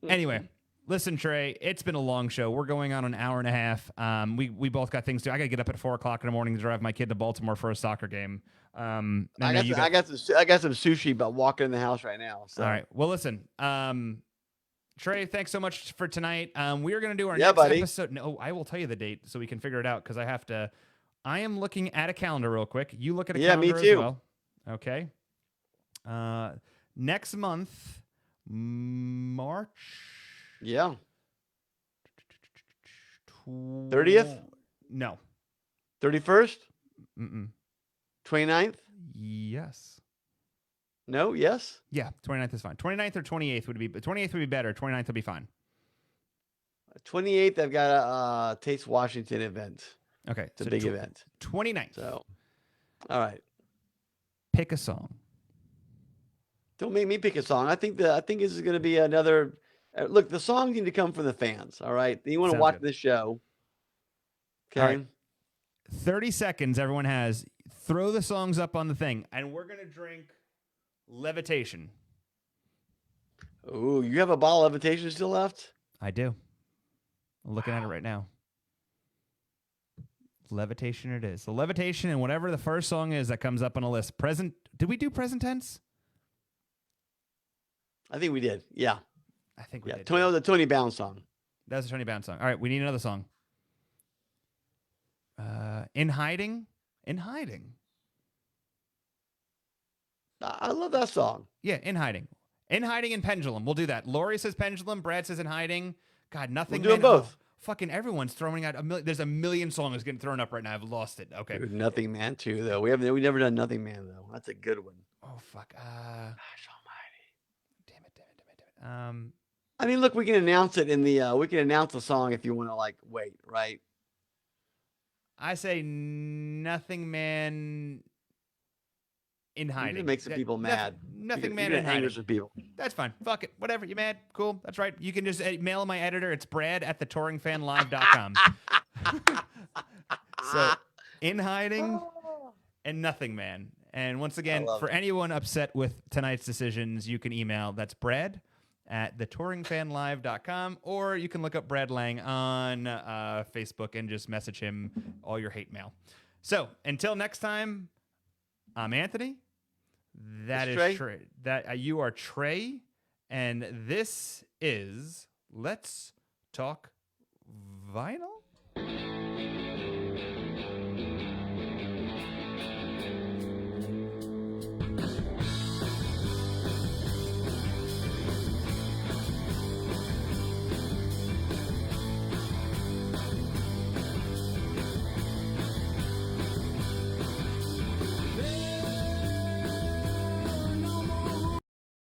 Anyway, listen, Trey, it's been a long show. We're going on an hour and a half. We both got things to do. I got to get up at 4 o'clock in the morning to drive my kid to Baltimore for a soccer game. I got some sushi, but walking in the house right now. So. All right. Well, listen, Trey, thanks so much for tonight. We are going to do our Yeah, next buddy. episode. No, I will tell you the date so we can figure it out because I am looking at a calendar real quick. You look at a Yeah, me calendar too. as well. Okay. Next month, March. Yeah. 30th? No. 31st? Mm-mm. 29th? Yes. No? Yes? Yeah, 29th is fine. 29th or 28th would be 28th would be better. 29th would be fine. 28th, I've got a Taste Washington event. Okay. It's a big event. 29th. So, all right. Pick a song. Don't make me pick a song. I think this is going to be another. Look, the songs need to come from the fans. All right. You want to Sounds watch good. this show. Okay. All right. 30 seconds everyone has. Throw the songs up on the thing. And we're going to drink Levitation. Ooh, you have a bottle of Levitation still left? I do. I'm looking at it right now. Levitation it is. So Levitation and whatever the first song is that comes up on a list. Did we do present tense? I think we did. Yeah. I think we Yeah. did. The Tony Bound song. That was a Tony Bound song. All right, we need another song. In Hiding? In Hiding. I love that song. Yeah, In Hiding. In Hiding and Pendulum. We'll do that. Lori says Pendulum. Brad says In Hiding. God, nothing. We'll do them both. Fucking everyone's throwing out there's a million songs getting thrown up right now. I've lost it. Okay. Dude, Nothing Man too, though. We've never done Nothing Man though. That's a good one. Oh fuck. Gosh almighty. Damn it. I mean, look, we can announce it in the. We can announce the song if you want to wait, right? I say Nothing Man in Hiding. It makes some people mad. Nothing You're Man gonna in anger Hiding. some people. That's fine. Fuck it. Whatever. You mad? Cool. That's right. You can just mail my editor. It's brad@thetouringfanlive.com. So, In Hiding and Nothing Man. And once again, for anyone upset with tonight's decisions, you can email. That's brad@thetouringfanlive.com, or you can look up Brad Lang on Facebook and just message him all your hate mail. So, until next time, I'm Anthony. That is Trey. You are Trey, and this is Let's Talk Vinyl.